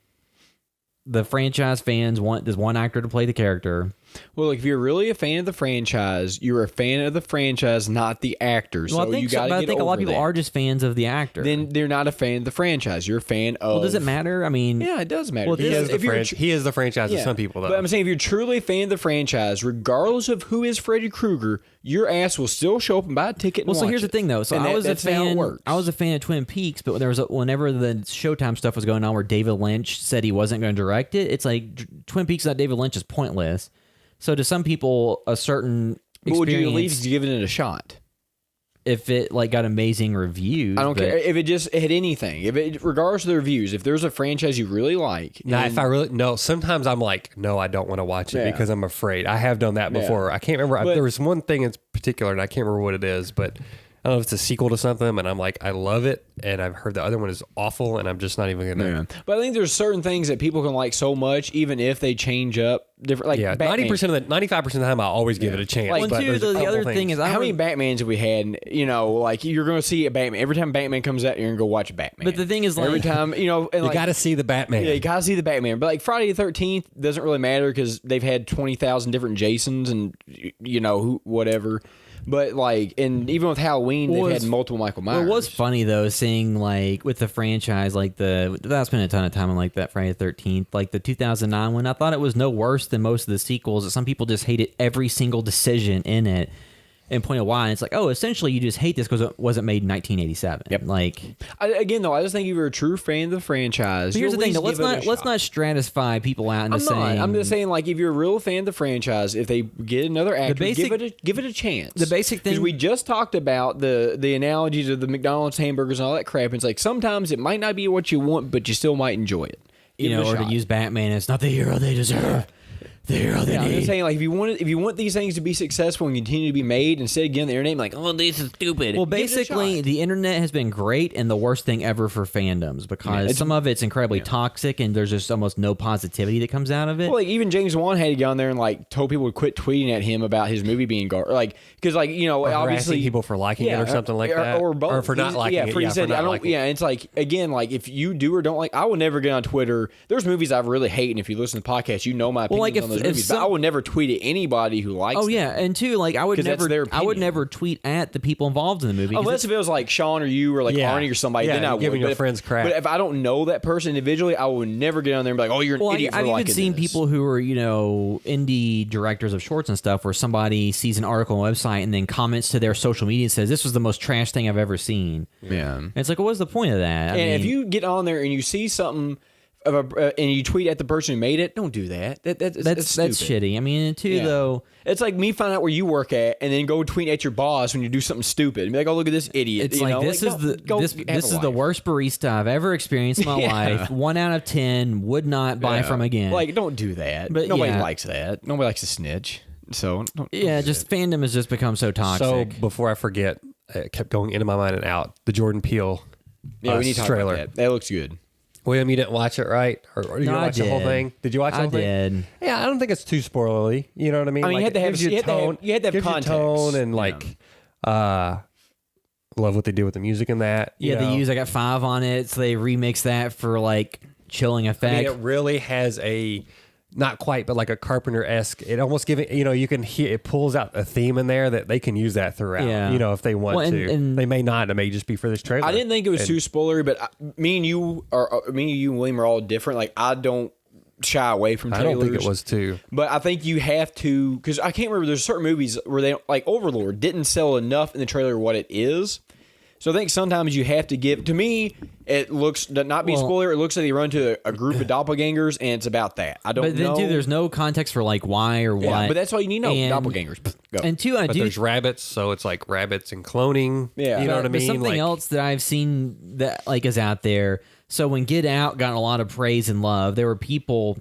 The franchise fans want this one actor to play the character. Well, if you're really a fan of the franchise, you're a fan of the franchise, not the actors. Well, So I think, you got to but I get think a lot of over people that. are just fans of the actor. Then they're not a fan of the franchise. You're a fan of. well, does it matter? I mean, Yeah, it does matter. Well, Because this- if you're He is the franchise to some people, though. But I'm saying if you're truly a fan of the franchise, regardless of who is Freddy Krueger, your ass will still show up and buy a ticket. And Well, so watch here's the it. thing, though. So And I was a that's how it fan. works. I was a fan of Twin Peaks, but whenever the Showtime stuff was going on, where David Lynch said he wasn't going to direct it, it's like Twin Peaks without David Lynch is pointless. So to some people, a certain But would you at least experience, give it a shot? if it like got amazing reviews, I don't but- care if it just hit anything. If it, regardless of the reviews, if there's a franchise you really like, Now, and- if I really no, sometimes I'm like, no, I don't want to watch it Yeah. because I'm afraid. I have done that Yeah. before. I can't remember. But- There was one thing in particular, and I can't remember what it is, but I don't know if it's a sequel to something, and I'm like, I love it, and I've heard the other one is awful, and I'm just not even gonna. Yeah. But I think there's certain things that people can like so much, even if they change up different. Like Yeah, Batman. 95% of the time, I always give it a chance. Like, Well, but and there's two, a the couple other thing things. is, I How many would- Batmans have we had? And, like you're going to see a Batman every time Batman comes out. You're going to go watch Batman. But the thing is, every like- time and You like, got to see the Batman. yeah, you gotta see the Batman. But like Friday the 13th doesn't really matter because they've had 20,000 different Jasons and who whatever. But like, and even with Halloween, Well, they've it's- had multiple Michael Well, Myers. it was funny though, seeing like with the franchise, like without spending a ton of time on like that Friday the 13th, like the 2009 one. I thought it was no worse than most of the sequels. Some people just hated every single decision in it and pointed why. And it's like, oh, essentially you just hate this because it wasn't made in 1987. Yep. Like, Again, though, I just think if you're a true fan of the franchise, but here's the you'll thing, though, at least let's give it a not shot. stratify people out into I'm saying. not. I'm just saying, like, if you're a real fan of the franchise, if they get another actor, give it a chance. The basic thing- because we just talked about the analogies of the McDonald's hamburgers and all that crap. And it's like sometimes it might not be what you want, but you still might enjoy it. Give it a or to shot. use Batman, it's not the hero they deserve. The hero they Yeah, I'm need. just saying, like, if you want these things to be successful and continue to be made, instead of getting the internet like, oh, this is stupid. Well, Give it a basically, shot. the internet has been great and the worst thing ever for fandoms because some of it's incredibly toxic and there's just almost no positivity that comes out of it. Well, like even James Wan had to get on there and like told people to quit tweeting at him about his movie being like because like Or obviously harassing people for liking it or something like that. or both Or for not liking it. For Yeah, he said for not I don't liking it. it's like again like if you do or don't like I will never get on Twitter. There's movies I really hate and if you listen to the podcast you know my opinions like, on those if movies. But some- I will never tweet at anybody who likes. Oh them. yeah, and two, like I would 'Cause that's never, their I would opinion. never tweet at the people involved in the movie. 'cause Unless if it was like Sean or you or like Yeah. Arnie or somebody, Yeah, then I you're would. giving your But if- friends crap. But if I don't know that person individually, I would never get on there and be like, "Oh, you're an well, idiot I've for even liking seen this." people who are indie directors of shorts and stuff, where somebody sees an article on a website and then comments to their social media and says, "This was the most trash thing I've ever seen." Yeah. And it's like, well, what's the point of that? I And if mean, you get on there and you see something and you tweet at the person who made it, don't do that. That's that's stupid. shitty. I mean, and two Yeah. though. It's like me finding out where you work at and then go tweet at your boss when you do something stupid and be like, "Oh, look at this idiot." It's You like know? this Like, is go- the go this have this a is the life. worst barista I've ever experienced in my Yeah. life. 1 out of 10 would not buy Yeah. from again. Like, don't do that. But Nobody yeah. likes that. Nobody likes to snitch. So don't yeah, just fandom has just become so toxic. So before I forget, it kept going into my mind and out. The Jordan Peele yeah, we need to talk trailer. about that. That looks good. William, you didn't watch it, right? Or you No, didn't I watch the whole did. thing? Did you watch the I who thing? did. Yeah, I don't think it's too spoilery. You know what I mean? I mean, you had to it have- gives you you had to have- tone. you had to have gives you context. tone and Yeah. love what they do with the music in that. you Yeah, know? they use I got 5 on it, so they remix that for like chilling I effect. mean, it really has a not quite, but like a Carpenter-esque. It almost giving you can hear it pulls out a theme in there that they can use that throughout. Yeah. If they want Well, and- to. and- They may not. It may just be for this trailer. I didn't think it was too spoilery, but me and you and William are all different. Like I don't shy away from I trailers. don't think it was too. But I think you have to because I can't remember. There's certain movies where they like Overlord didn't sell enough in the trailer what it is. So I think sometimes you have to give. To me, it looks not be a Well- spoiler. It looks like they run to a group of doppelgangers, and it's about that. I don't but then know. too, there's no context for like why or yeah, what. but that's all you need to know. And- Doppelgangers. Go. And two, I But do. there's rabbits, so it's like rabbits and cloning. Yeah. You know what I But mean? something Like, else that I've seen that like is out there. So when Get Out got a lot of praise and love, there were people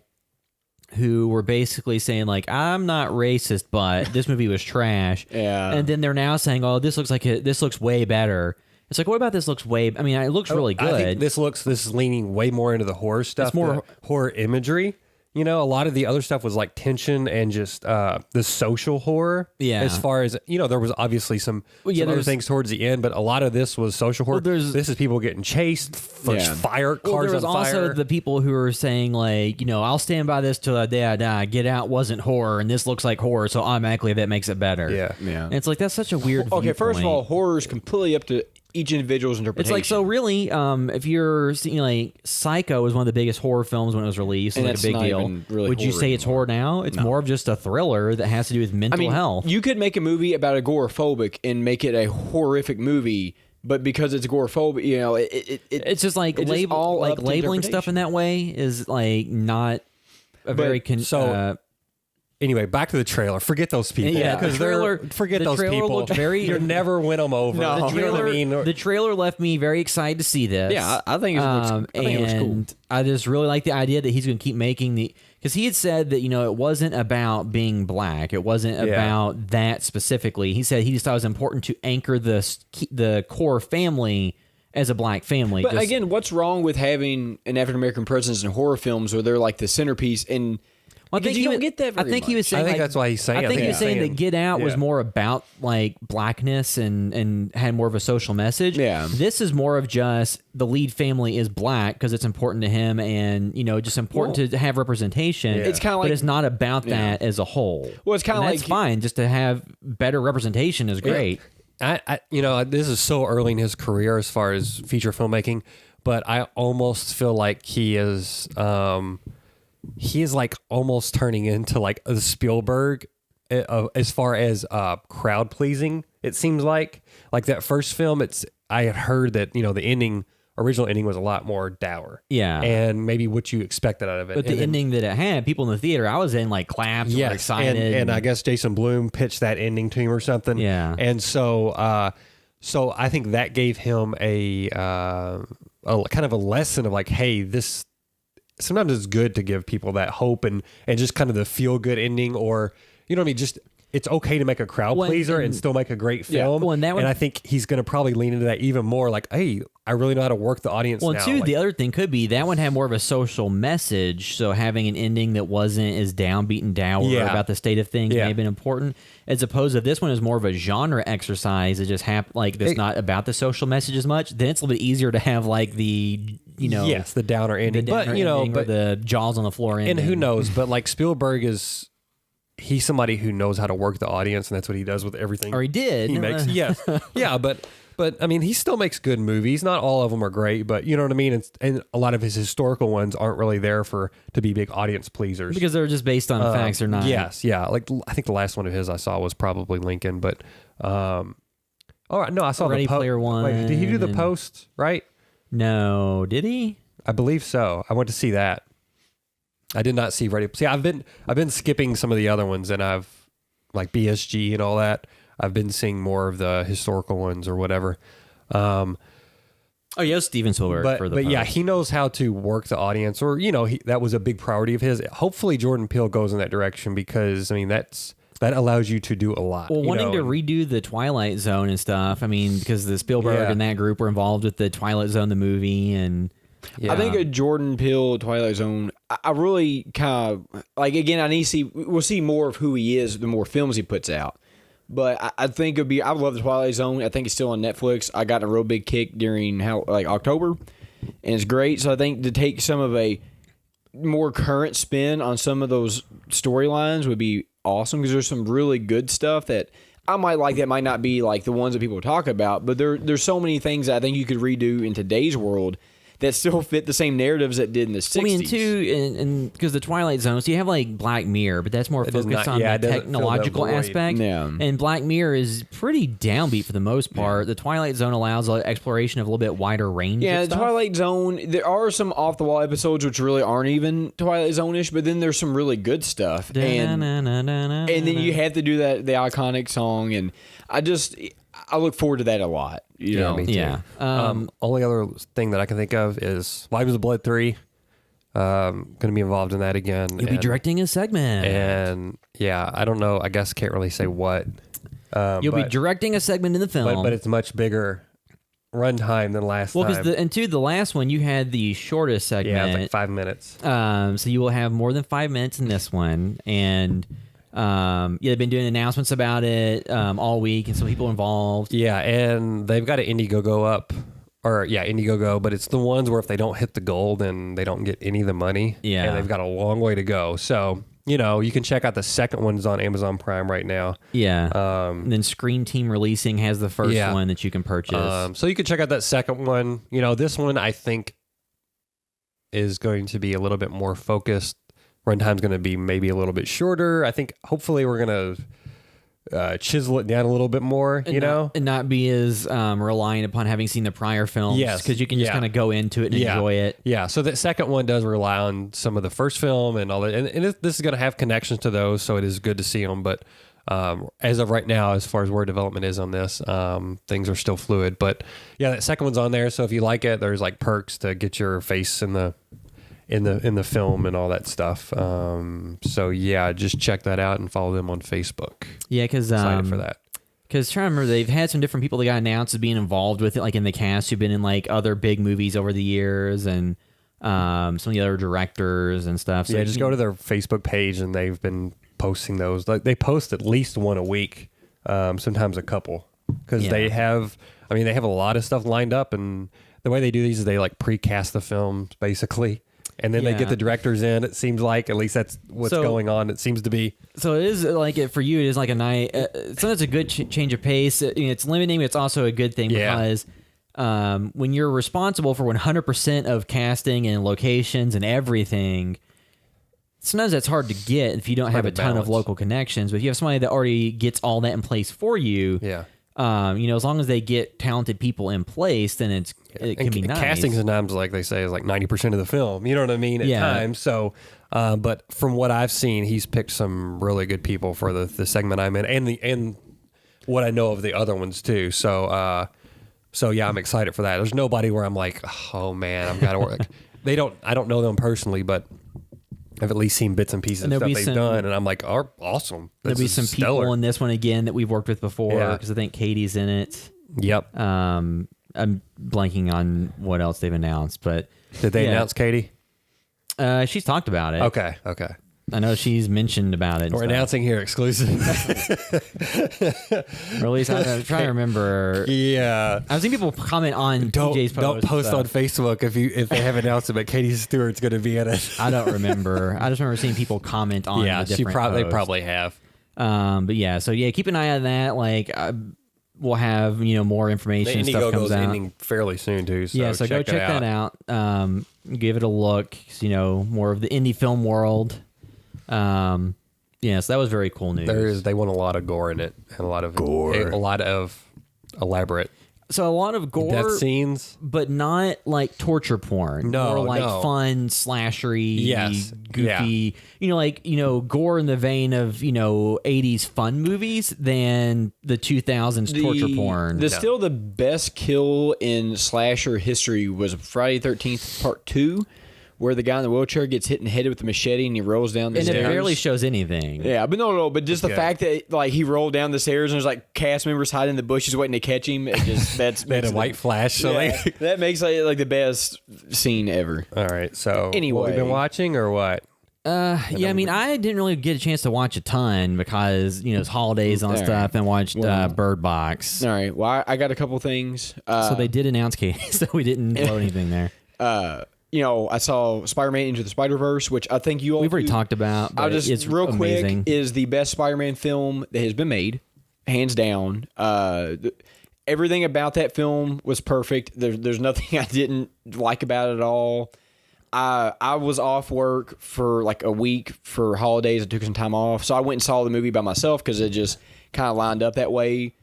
who were basically saying like, "I'm not racist, but this movie was trash." Yeah. And then they're now saying, "Oh, this looks way better." It's like, what about this looks way? I mean, it looks really good. I think this is leaning way more into the horror stuff, more- the horror imagery. You know, a lot of the other stuff was like tension and just the social horror. Yeah. As far as, you know, there was obviously some other there's- things towards the end, but a lot of this was social horror. there's- This is people getting chased, Yeah. fire, Well, cars there was on also fire. the people who were saying like, you know, I'll stand by this till the day I die. Get Out wasn't horror, and this looks like horror, so automatically that makes it better. Yeah. Yeah. And it's like that's such a weird. Okay, first of all, viewpoint. horror is completely up to each individual's It's interpretation. like, so really, if you're seeing like Psycho was one of the biggest horror films when it was released, And it was like a that's big not deal. even really Would you horror say it's horror now? It's more of just a thriller that has to do with mental health. You could make a movie about agoraphobic and make it a horrific movie, but because it's agoraphobic, you know, It's just like it's just all up to labeling stuff in that way is like not a very Anyway, back to the trailer. Forget those people. Yeah, because the trailer- forget the those trailer people. looked very- You never win them over. No. You know what I mean? the trailer left me very excited to see this. Yeah, I think it looks. I think it looks cool. and I just really like the idea that he's going to keep making because he had said that, you know, it wasn't about being black. It wasn't about that specifically. He said he just thought it was important to anchor the core family as a black family. But again, what's wrong with having an African American presence in horror films where they're like the centerpiece and Well, because you don't get that. I think he was saying. I think like, that's why he's saying. I think he was saying that Get Out was Yeah. more about like blackness and had more of a social message. Yeah. This is more of just the lead family is black because it's important to him, and you know, just important to have representation. It's kinda but like- it's not about that as a whole. Well, it's kinda And like- that's fine. Just to have better representation is great. I you know, this is so early in his career as far as feature filmmaking, but I almost feel like he is like almost turning into like a Spielberg as far as crowd pleasing. It seems like that first film. I had heard that, you know, the original ending was a lot more dour. Yeah. and maybe what you expected out of it. But the And then- ending that it had, people in the theater I was in like clapped, were excited, and I guess Jason Blum pitched that ending to him or something. Yeah. And so so I think that gave him a kind of a lesson of like, hey, this sometimes it's good to give people that hope and just kind of the feel good ending, or you know what I mean, just it's okay to make a crowd Well, pleaser and and- still make a great film. Well, and that would- I think he's going to probably lean into that even more. Like, hey, I really know how to work the audience Well, now. too, Like, the other thing could be that one had more of a social message. So having an ending that wasn't as downbeat and dour Yeah. about the state of things Yeah. may have been important, as opposed to this one is more of a genre exercise. It just that's not about the social message as much. Then it's a little bit easier to have like the, you know, yes, the downer the ending, downer but you know, ending or but the jaws on the floor ending. and who knows? But like Spielberg he's somebody who knows how to work the audience, and that's what he does with everything. Or he did. He makes yes, yeah, but I mean, he still makes good movies. Not all of them are great, but you know what I mean. And a lot of his historical ones aren't really there to be big audience pleasers because they're just based on facts or not. Yes, yeah. Like I think the last one of his I saw was probably Lincoln, but all right, no, I saw Ready the Player One. Wait, did he do the and- Post? Right, No, did he? I believe so. I went to see that. I did not see Ready. See, I've been skipping some of the other ones, and I've like BSG and all that. I've been seeing more of the historical ones or whatever. Oh, yeah, Steven Spielberg for the but yeah, Post. he knows how to work the audience, or you know, that was a big priority of his. Hopefully, Jordan Peele goes in that direction because I mean that allows you to do a lot. Well, you wanting know, to and- redo the Twilight Zone and stuff. I mean, because the Spielberg Yeah. and that group were involved with the Twilight Zone, the movie, and Yeah. I think a Jordan Peele Twilight Zone. I really kind of like. Again, I need to see. We'll see more of who he is the more films he puts out. But I think it'd be. I love the Twilight Zone. I think it's still on Netflix. I got a real big kick during October, and it's great. So I think to take some of a more current spin on some of those storylines would be awesome because there's some really good stuff that I might like that might not be like the ones that people talk about. But there's so many things that I think you could redo in today's world that still fit the same narratives that did in the 60s. I mean, too, and because the Twilight Zone, so you have like Black Mirror, but that's more It does focused not- on yeah, it the doesn't fill that technological void. aspect. Yeah. And Black Mirror is pretty downbeat for the most part. The Twilight Zone allows exploration of a little bit wider range. Yeah, of the stuff. Twilight Zone, there are some off the wall episodes which really aren't even Twilight Zone-ish, but then there's some really good stuff. And then you have to do the iconic song, and I look forward to that a lot. You know? me too. Yeah. Only other thing that I can think of is Lives of Blood 3. Going to be involved in that again. You'll be directing a segment. And yeah, I don't know. I guess can't really say what. You'll be but- directing a segment in the film. but it's much bigger. runtime than last Well, time. because the last one you had the shortest segment. Yeah, it's like 5 minutes. So you will have more than 5 minutes in this one, and they've been doing announcements about it all week, and some people involved. Yeah, and they've got an Indiegogo up. Indiegogo, but it's the ones where if they don't hit the goal, then they don't get any of the money. Yeah. And they've got a long way to go. So, you can check out the second one's on Amazon Prime right now. Yeah. And then Screen Team Releasing has the first Yeah. one that you can purchase. So you can check out that second one. This one I think is going to be a little bit more focused. Runtime's going to be maybe a little bit shorter. I think hopefully we're going to chisel it down a little bit more, and not be as reliant upon having seen the prior films. Yes. Because you can just kind of go into it and enjoy it. Yeah, so that second one does rely on some of the first film and all that. And this is going to have connections to those, so it is good to see them. But as of right now, as far as where development is on this, things are still fluid. But yeah, that second one's on there. So if you like it, there's like perks to get your face in the film and all that stuff. So yeah, just check that out and follow them on Facebook. Yeah, because Excited for that. Because trying to remember, they've had some different people that got announced as being involved with it, like in the cast, who've been in like other big movies over the years, and some of the other directors and stuff. So Yeah, just go to their Facebook page, and they've been posting those. Like they post at least one a week, sometimes a couple, because they have a lot of stuff lined up, and the way they do these is they like precast the films basically. And then they get the directors in. It seems like, at least that's what's going on. It seems to be. So it is like it for you. It is like a night. Sometimes a good change of pace. It's limiting, but it's also a good thing because when you're responsible for 100% of casting and locations and everything, sometimes that's hard to get if you don't have a ton of local connections. But if you have somebody that already gets all that in place for you, as long as they get talented people in place, then it can be nice. Casting sometimes, like they say, is like 90% of the film. You know what I mean? At times. So, but from what I've seen, he's picked some really good people for the segment I'm in, and what I know of the other ones too. So yeah, I'm excited for that. There's nobody where I'm like, oh man, I've got to work. I don't know them personally, but I've at least seen bits and pieces of stuff they've done, and I'm like, oh, awesome. There'll be some people in this one again that we've worked with before, because I think Katie's in it. Yep. I'm blanking on what else they've announced, but did they announce Katie? She's talked about it. Okay. I know she's mentioned about it. We're announcing here exclusive. Or at least I'm trying to remember. Yeah. I've seen people comment on TJ's post. Don't post on Facebook if they have announced it, but Katie Stewart's going to be in it. I don't remember. I just remember seeing people comment on the different posts. They probably have. But yeah, so yeah, keep an eye on that. Like we'll have more information. The stuff comes Indiegogo's out ending fairly soon too. So yeah, so go check that out. Give it a look. More of the indie film world. So that was very cool news. They want a lot of gore in it, and a lot of elaborate. So a lot of gore, death scenes, but not like torture porn. No, more like fun, slashery, goofy. Gore in the vein of 80s fun movies than the 2000s torture porn. Still the best kill in slasher history was Friday 13th Part 2. Where the guy in the wheelchair gets hit in the head with a machete and he rolls down the stairs. And it barely shows anything. Yeah, but but just the fact that he rolled down the stairs and there's like cast members hiding in the bushes waiting to catch him. It just they had a white flash. So that makes like the best scene ever. All right. So anyway, what we've been watching or what? I didn't really get a chance to watch a ton because it's holidays on stuff, and watched Bird Box. All right. Well, I got a couple things. So they did announce Katie, so we didn't blow anything there. I saw Spider-Man Into the Spider-Verse, which I think we've already talked about. But it's real amazing. Quick is the best Spider-Man film that has been made, hands down. Everything about that film was perfect. There's nothing I didn't like about it at all. I was off work for like a week for holidays. I took some time off, so I went and saw the movie by myself because it just kind of lined up that way.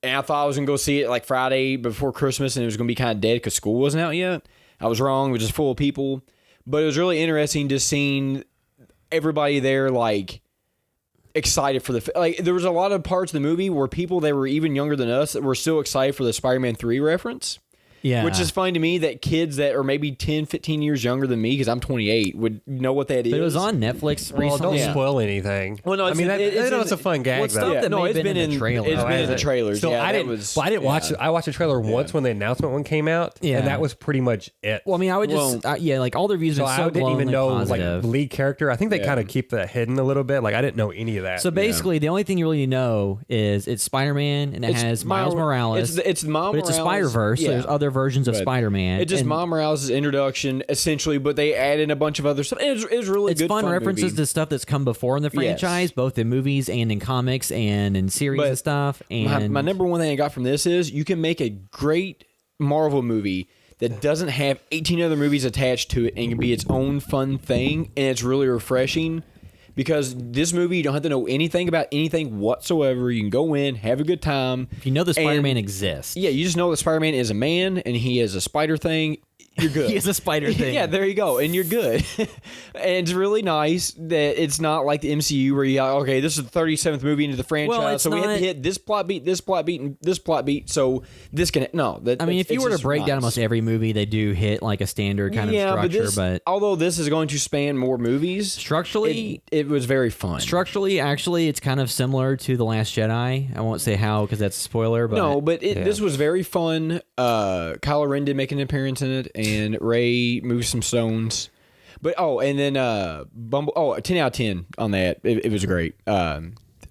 And I thought I was gonna go see it like Friday before Christmas, and it was gonna be kind of dead because school wasn't out yet. I was wrong. It was just full of people. But it was really interesting just seeing everybody there, like, excited for there was a lot of parts of the movie where people that were even younger than us that were still excited for the Spider-Man 3 reference. Yeah. Which is funny to me that kids that are maybe 10, 15 years younger than me, because I'm 28, would know what that is. But it was on Netflix Well, recently. don't spoil anything. Well, no, I it's- mean, it's it's a fun gag. Well, it's though. stuff Yeah, that no, may have it's been in the trailer. It's Oh, been in the is it? trailers. So yeah, I that didn't. was. Well, I didn't watch it. I watched the trailer once when the announcement one came out, Yeah. and that was pretty much it. Well, I mean, I would just like all the reviews so are so I didn't even glowingly know positive. like lead character. I think they kind of keep that hidden a little bit. Like I didn't know any of that. So basically, the only thing you really know is it's Spider-Man and it has Miles Morales. It's Miles but it's a Morales. Spider-Verse. So there's other versions of But Spider-Man. It's just and Miles Morales' introduction, essentially, but they add in a bunch of other stuff. It's really it's good. fun references movie. to stuff that's come before in the Yes. franchise, both in movies and in comics and in series But and stuff. And my number one thing I got from this is you can make a great Marvel movie that doesn't have 18 other movies attached to it and can be its own fun thing, and it's really refreshing. Because this movie, you don't have to know anything about anything whatsoever. You can go in, have a good time. if you know the Spider-Man exists. Yeah, you just know that Spider-Man is a man and he is a spider thing. You're good. He is a spider thing. Yeah, there you go, and you're good. And it's really nice that it's not like the MCU where you okay, this is the 37th movie into the franchise, it's so we have not- to hit this plot beat, this plot beat, and this plot beat. So this can no. I mean, if you were to break down almost every movie, they do hit like a standard kind of structure. But although this is going to span more movies, structurally, it was very fun. Structurally, actually, it's kind of similar to The Last Jedi. I won't say how because that's a spoiler. But No, but this was very fun. Kylo Ren did make an appearance in it, and Rey moved some stones. But and then 10 out of 10 on that. It was great.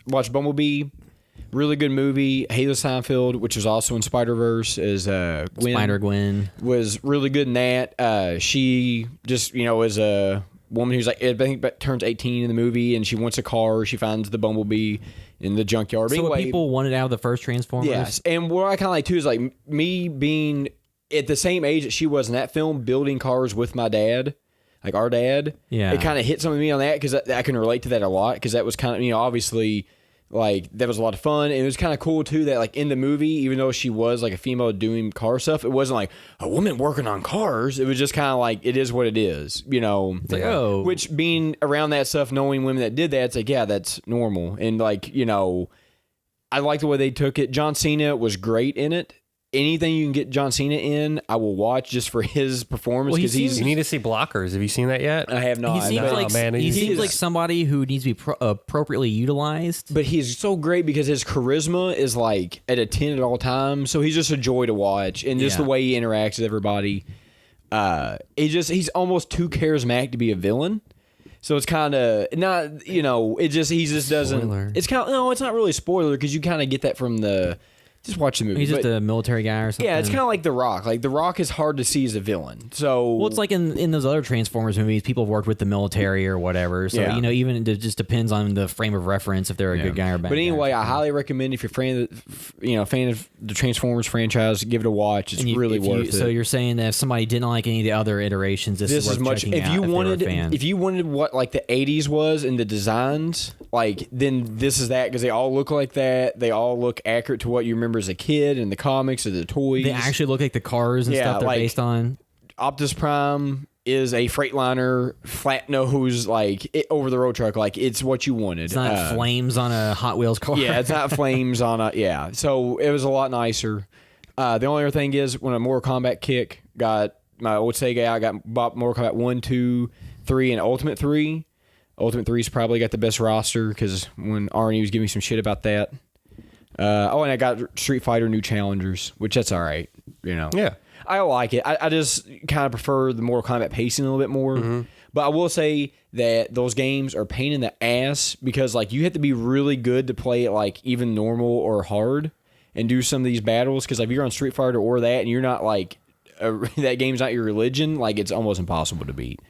Watched Bumblebee, really good movie. Haley Steinfeld, which was also in Spider-Verse, as Gwen, Spider-Gwen was really good in that. She just is a woman who's like I think turns 18 in the movie, and she wants a car. She finds the Bumblebee in the junkyard. But So what anyway, people wanted out of the first Transformers. yes, and what I kind of like too is like me being at the same age that she was in that film, building cars with my dad, like our dad. Yeah. It kind of hit something with me on that because I can relate to that a lot because that was kind of obviously like that was a lot of fun, and it was kind of cool too that like in the movie, even though she was like a female doing car stuff, it wasn't like a woman working on cars. It was just kind of like it is what it is, It's like, oh. Which being around that stuff, knowing women that did that, it's like, yeah, that's normal. And like, I like the way they took it. John Cena was great in it. Anything you can get John Cena in, I will watch just for his performance Well, he because seems- you need to see Blockers. Have you seen that yet? I have not. He seems but- like man, he he's- seems like somebody who needs to be appropriately utilized. But he's so great because his charisma is like at a 10 at all times. So he's just a joy to watch. And just Yeah. the way he interacts with everybody. He's almost too charismatic to be a villain. So it's kind of not, he just doesn't. Spoiler. It's kind of, no, it's not really spoiler because you kind of get that from just watch the movie. He's just But, a military guy or something. yeah, it's kind of like The Rock. Like The Rock is hard to see as a villain. So Well, it's like in those other Transformers movies, people have worked with the military or whatever. So, Yeah. even it just depends on the frame of reference if they're a good guy or bad But anyway, guy. I highly recommend if you're fan of the Transformers franchise, give it a watch. It's And you- really if you- worth it. So you're saying that if somebody didn't like any of the other iterations, this This is is worth much. checking If out you they were a wanted, fan. if you wanted what like the '80s was in the designs, like then this is that because they all look like that. They all look accurate to what you remember as a kid in the comics or the toys. they actually look like the cars and Yeah, stuff they're like- based on. Optimus Prime is a Freightliner, flat nose, like over the road truck. Like it's what you wanted. It's not flames on a Hot Wheels car. Yeah, it's not flames on a So it was a lot nicer. The only other thing is when a Mortal Kombat kick got my old Sega out, got bought Mortal Kombat 1, 2, 3, and Ultimate 3. Ultimate 3's probably got the best roster because when Arnie was giving me some shit about that. And I got Street Fighter New Challengers, which that's all right. Yeah. I like it. I just kind of prefer the Mortal Kombat pacing a little bit more. But I will say that those games are pain in the ass because like you have to be really good to play it like even normal or hard and do some of these battles because if you're on Street Fighter or that and you're not like that game's not your religion, like it's almost impossible to beat.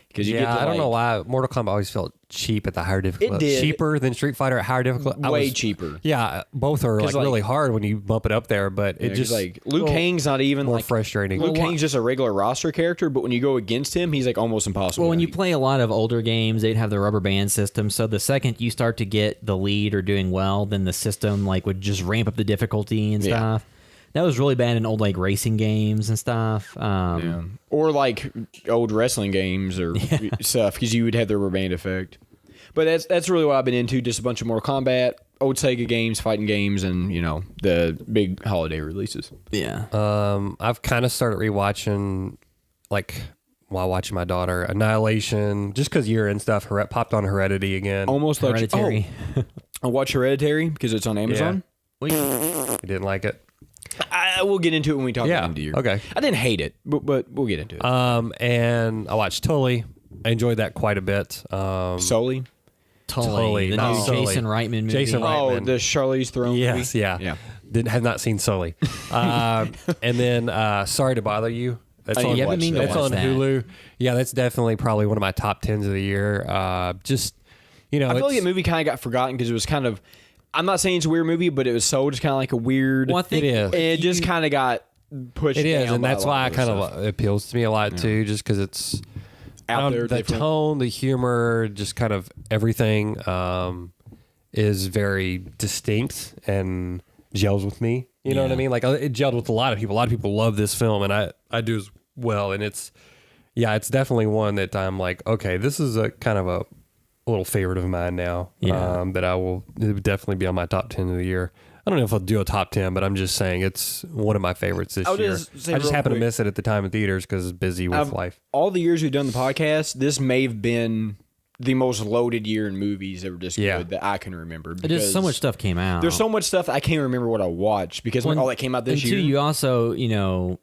Because you get to, I don't know why Mortal Kombat always felt cheap at the higher difficulty. did. Cheaper than Street Fighter at higher difficulty. Way cheaper. Yeah, both are like, like- really hard when you bump it up there, but it just like Liu Kang's not even more like frustrating. Liu Kang's just a regular roster character, but when you go against him, he's like almost impossible. Well, when to you beat. play a lot of older games, they'd have the rubber band system. So the second you start to get the lead or doing well, then the system like would just ramp up the difficulty and Yeah. stuff. That was really bad in old like racing games and stuff. Or like old wrestling games or stuff because you would have the rubber band effect. But that's really what I've been into. Just a bunch of Mortal Kombat, old Sega games, fighting games, and the big holiday releases. Yeah. I've kind of started rewatching, like while watching my daughter, Annihilation, just because year end stuff. Popped on Heredity again. Almost Hereditary. I watch Hereditary because it's on Amazon. You didn't like it? We'll get into it when we talk about it. Year. Okay. I didn't hate it, but we'll get into it. And I watched Tully. I enjoyed that quite a bit. Sully. Tully, the new Sully. Jason Reitman movie. Jason Reitman. Oh, the Charlize Theron Yes, movie? yeah. Have not seen Sully. And then Sorry to Bother You. That's Oh, on, you haven't mean to that's watch on that. Hulu. Yeah, that's definitely probably one of my top 10s of the year. Just, I feel like it's- the movie kind of got forgotten because it was kind of, I'm not saying it's a weird movie, but it was so just kind of like a weird, Well, I think It is. and it just kind of got pushed It is, down and by a that's lot why of it kind other stuff. of appeals to me a lot too, just because it's Out there, the different. tone, the humor, just kind of everything is very distinct and gels with me. You know what I mean? Like it gelled with a lot of people. A lot of people love this film, and I do as well. And it's definitely one that I'm like, okay, this is a kind of a little favorite of mine now. Yeah. That it would definitely be on my top 10 of the year. I don't know if I'll do a top 10, but I'm just saying it's one of my favorites this I'll year. just say I just real happened to quick. miss it at the time in theaters because it's busy with life. All the years we've done the podcast, this may have been the most loaded year in movies that were just good that I can remember. Just so much stuff came out. There's so much stuff I can't remember what I watched because all that came out this and year. two, you also,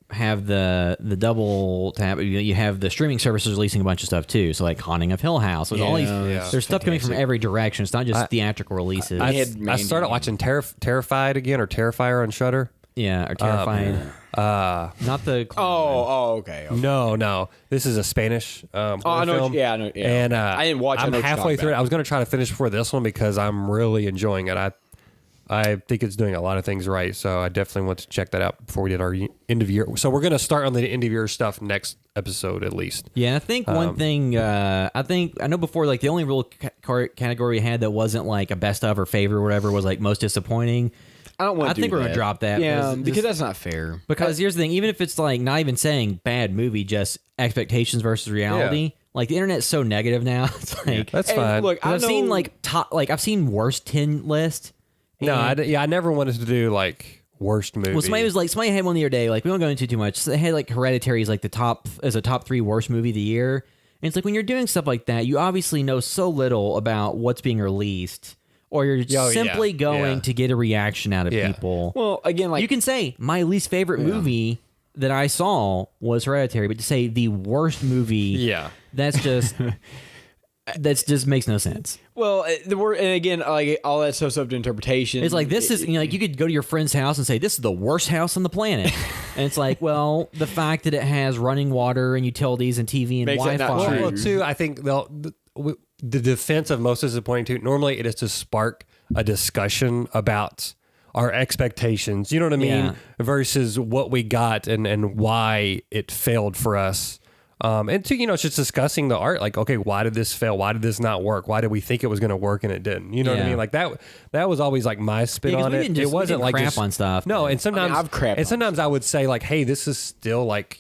have the double tap. You have the streaming services releasing a bunch of stuff too. So like Haunting of Hill House. There's all these. There's stuff coming from every direction. It's not just theatrical releases. I started watching Terrified again or Terrifier on Shudder. or Terrifying. Not the. okay. No. This is a Spanish I horror know. film. Yeah, I know. Yeah. And I didn't watch it. I I'm know what you're halfway talking through it. about. I was going to try to finish before this one because I'm really enjoying it. I think it's doing a lot of things right. So I definitely want to check that out before we did our end of year. So we're going to start on the end of year stuff next episode at least. Yeah, I think one thing. I know before, like the only real category we had that wasn't like a best of or favorite or whatever was like most disappointing. I don't want. I think we're gonna drop that. Yeah, because just- that's not fair. Because here's the thing: even if it's like not even saying bad movie, just expectations versus reality. Like the internet's so negative now. It's like That's And fine. look, 'cause I've seen like top, like I've seen worst 10 list. No, and- I never wanted to do like worst movie. Well, somebody had one the other day. Like we won't go into too much. So they had like Hereditary is like the top as a top 3 worst movie of the year. And it's like when you're doing stuff like that, you obviously know so little about what's being released, or you're simply going to get a reaction out of people. Well, again, like you can say my least favorite movie that I saw was Hereditary, but to say the worst movie, that's just makes no sense. Well, the word, and again, like all that stuff's up to interpretation. It's like this is like you could go to your friend's house and say this is the worst house on the planet, and it's like, well, the fact that it has running water and utilities and TV and Makes it not Wi-Fi. true. Well, too, I think the defense of most disappointing too. Normally, it is to spark a discussion about our expectations. You know what I mean? Yeah. Versus what we got and why it failed for us. And two, it's just discussing the art. Like, okay, why did this fail? Why did this not work? Why did we think it was going to work and it didn't? You know what I Yeah. mean? Like that was always like my spin 'cause on we it. didn't It just- we wasn't didn't like crap just, on stuff. No, and sometimes I've crapped and sometimes I would say like, hey, this is still like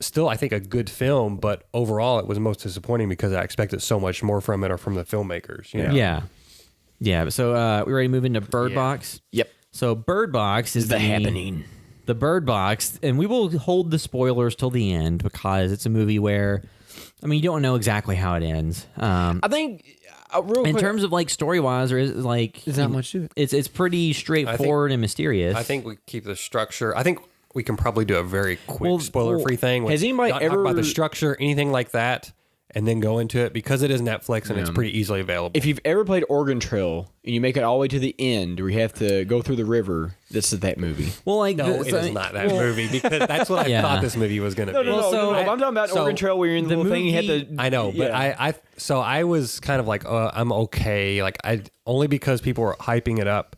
still I think a good film, but overall it was most disappointing because I expected so much more from it or from the filmmakers. You know? Yeah. So we ready to move into Bird Box? Yep. So Bird Box is The happening. The Bird Box, and we will hold the spoilers till the end because it's a movie where, I mean, you don't know exactly how it ends. I think real In quick, terms of like story wise, there is like There's not much to it. It's pretty straightforward and mysterious. I think we keep the structure. I think we can probably do a very quick Well, spoiler-free thing. has anybody not talk about the ever- structure, anything like that, and then go into it because it is Netflix and it's pretty easily available. if you've ever played Oregon Trail and you make it all the way to the end where you have to go through the river, this is that movie. well, like no, it is not that movie because that's what I Yeah. thought this movie was going to be. so I'm talking about so Oregon Trail where you're in the the little thing. You had movie- to. I know, but so I was kind of like, I'm okay. Like only because people were hyping it up.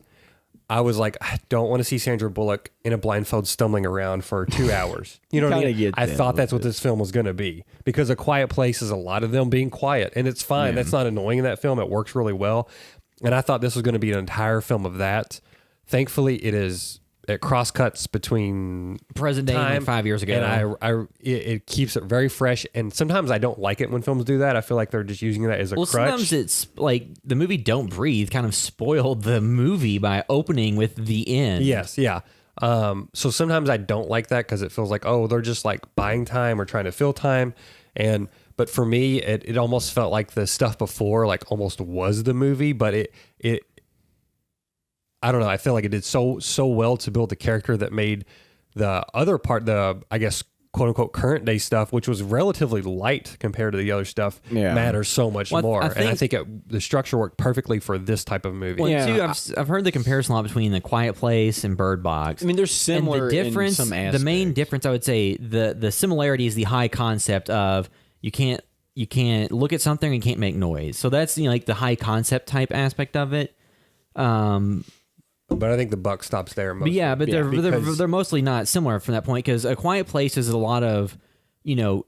I was like, I don't want to see Sandra Bullock in a blindfold stumbling around for 2 hours. You know what I Kinda mean? get I that thought a that's what this film was going to be because A Quiet Place is a lot of them being quiet, and it's fine. That's not annoying in that film. It works really well, and I thought this was going to be an entire film of that. Thankfully, it is it cross cuts between Present day, time like 5 years ago. and it keeps it very fresh. And sometimes I don't like it when films do that. I feel like they're just using that as a crutch. Sometimes it's like the movie Don't Breathe kind of spoiled the movie by opening with the end. Yes, yeah. So sometimes I don't like that because it feels like, oh, they're just like buying time or trying to fill time. But for me, it almost felt like the stuff before like almost was the movie, but it I don't know. I feel like it did so well to build the character that made the other part, the I guess quote unquote current day stuff, which was relatively light compared to the other stuff, matters so much more. And I think the structure worked perfectly for this type of movie. Well, too, I've heard the comparison a lot between The Quiet Place and Bird Box. I mean, they're similar. And the difference, in some aspects. the main difference, I would say, the similarity is the high concept of you can't look at something and you can't make noise. So that's like the high concept type aspect of it. But I think the buck stops there. Mostly. But they're mostly not similar from that point, because A Quiet Place is a lot of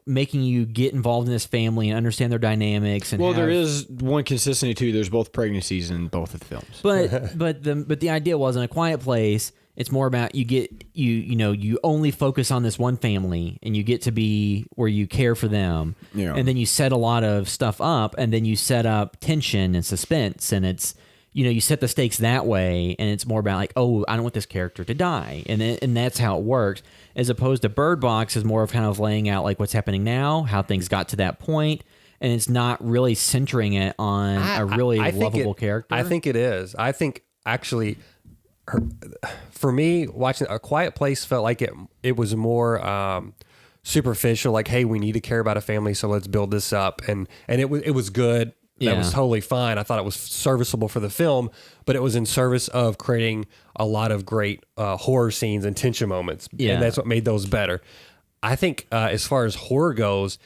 making you get involved in this family and understand their dynamics. And there is one consistency too. There's both pregnancies in both of the films. But the idea was, in A Quiet Place, it's more about you only focus on this one family and you get to be where you care for them. Yeah. And then you set a lot of stuff up, and then you set up tension and suspense, and it's you set the stakes that way, and it's more about like, oh, I don't want this character to die, and that's how it works. As opposed to Bird Box is more of kind of laying out like what's happening now, how things got to that point, and it's not really centering it on a really lovable character. I think it is. I think actually, for me, watching A Quiet Place felt like it was more superficial. Like, hey, we need to care about a family, so let's build this up, and it was good. That was totally fine. I thought it was serviceable for the film, but it was in service of creating a lot of great horror scenes and tension moments. Yeah. And that's what made those better. I think as far as horror goes,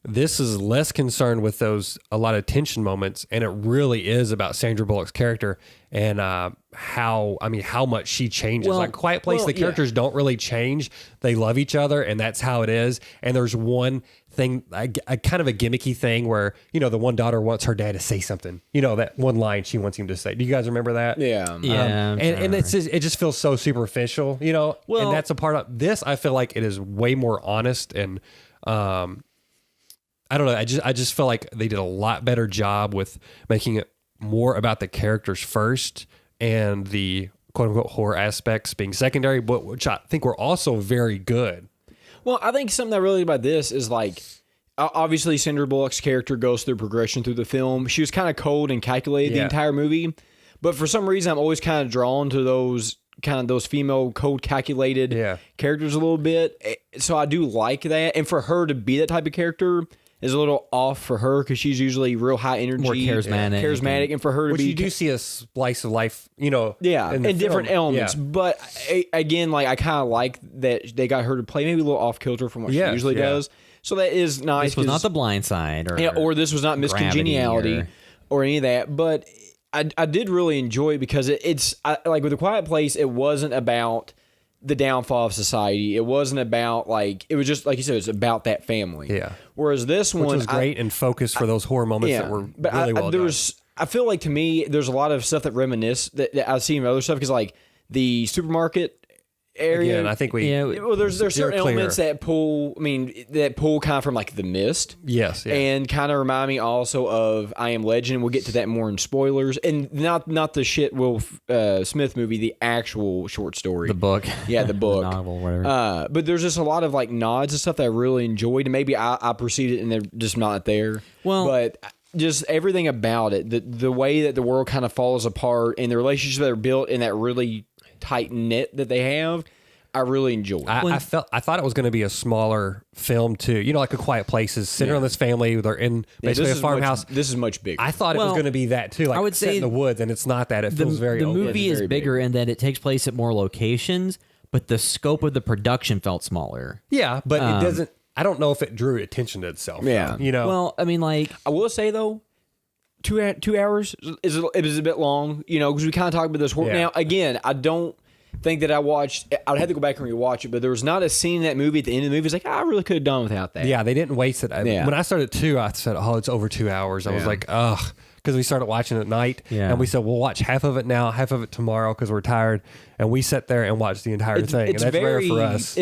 this is less concerned with a lot of tension moments, and it really is about Sandra Bullock's character and how much she changes. Like Quiet Place, the characters don't really change. They love each other, and that's how it is. And there's one thing, a kind of a gimmicky thing where, the one daughter wants her dad to say something. That one line she wants him to say. Do you guys remember that? Yeah. And it just feels so superficial, and that's a part of this. I feel like it is way more honest, and I don't know. I just feel like they did a lot better job with making it more about the characters first and the quote unquote horror aspects being secondary, but which I think were also very good. Well, I think something that really about this is like, obviously Sandra Bullock's character goes through progression through the film. She was kind of cold and calculated the entire movie, but for some reason I'm always kind of drawn to those female cold calculated characters a little bit. So I do like that, and for her to be that type of character is a little off for her, because she's usually real high energy, more charismatic, and for her to which be, you do see a slice of life, in different elements. Yeah. But again, like I kind of like that they got her to play maybe a little off kilter from what she usually does. So that is nice. This was not The Blind Side, or this was not Miss Congeniality, or any of that. But I did really enjoy it because it's like with A Quiet Place, it wasn't about the downfall of society. It wasn't about it was just like you said, it's about that family. Yeah. Whereas this one, which was great and focused for those horror moments that were really well done. I feel like, to me, there's a lot of stuff that reminisce that I've seen in other stuff, because like the supermarket area. Again, I think there's certain elements that pull kind of from like The Mist. Yes. Yeah. And kind of remind me also of I Am Legend. We'll get to that more in spoilers. And not the shit Will Smith movie, the actual short story. The book. Yeah, the book. The novel, whatever. But there's just a lot of like nods and stuff that I really enjoyed. And maybe I perceived it and they're just not there. Well, but just everything about it, the way that the world kind of falls apart and the relationships that are built in that really tight knit that they have, I really enjoyed. I thought it was going to be a smaller film too. Like A Quiet Place is centered on this family. They're in basically a farmhouse. This is much bigger. I thought it was going to be that too. Like I would say in the woods, and it's not that. It feels very. The open. movie is bigger in that it takes place at more locations, but the scope of the production felt smaller. Yeah, but it doesn't. I don't know if it drew attention to itself. Yeah, though, Well, I mean, like I will say though, 2 hours is a bit long. Because we kind of talked about this. Yeah. Now, again, I don't think that I would have to go back and rewatch it, but there was not a scene in that movie at the end of the movie. It's like, I really could have done without that. Yeah, they didn't waste it. Yeah. When I started 2, I said, "Oh, it's over 2 hours." I was like, "Ugh." because we started watching at night. Yeah. And we said, we'll watch half of it now, half of it tomorrow because we're tired. And we sat there and watched the entire thing. And that's rare for us.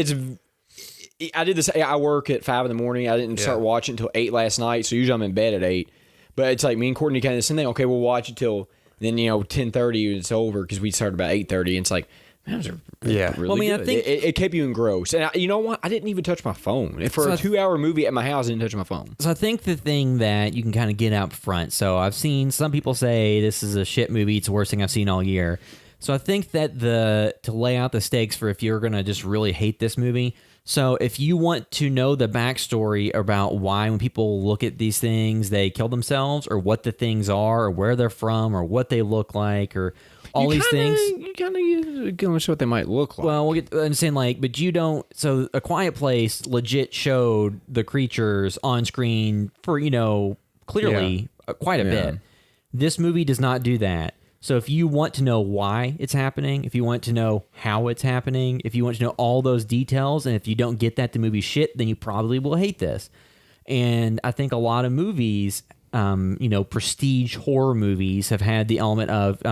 I did this. I work at 5 a.m. I didn't start watching until 8 last night. So usually I'm in bed at 8. But it's like me and Courtney kind of the same thing. Okay, we'll watch it till then. 10:30 it's over because we started about 8:30. And it's like, man, those are really Well, I mean, good. I think- it kept you engrossed. And you know what? I didn't even touch my phone for a 2-hour movie at my house. I didn't touch my phone. So I think the thing that you can kind of get out front. So I've seen some people say this is a shit movie. It's the worst thing I've seen all year. So I think that to lay out the stakes for if you're gonna just really hate this movie. So if you want to know the backstory about why when people look at these things they kill themselves, or what the things are, or where they're from, or what they look like, or all these things, You kind of give them what they might look like. well, we'll get. I'm saying but you don't. So A Quiet Place legit showed the creatures on screen for clearly quite a bit. This movie does not do that. So if you want to know why it's happening, if you want to know how it's happening, if you want to know all those details, and if you don't get that, the movie's shit, then you probably will hate this. And I think a lot of movies, prestige horror movies, have had the element of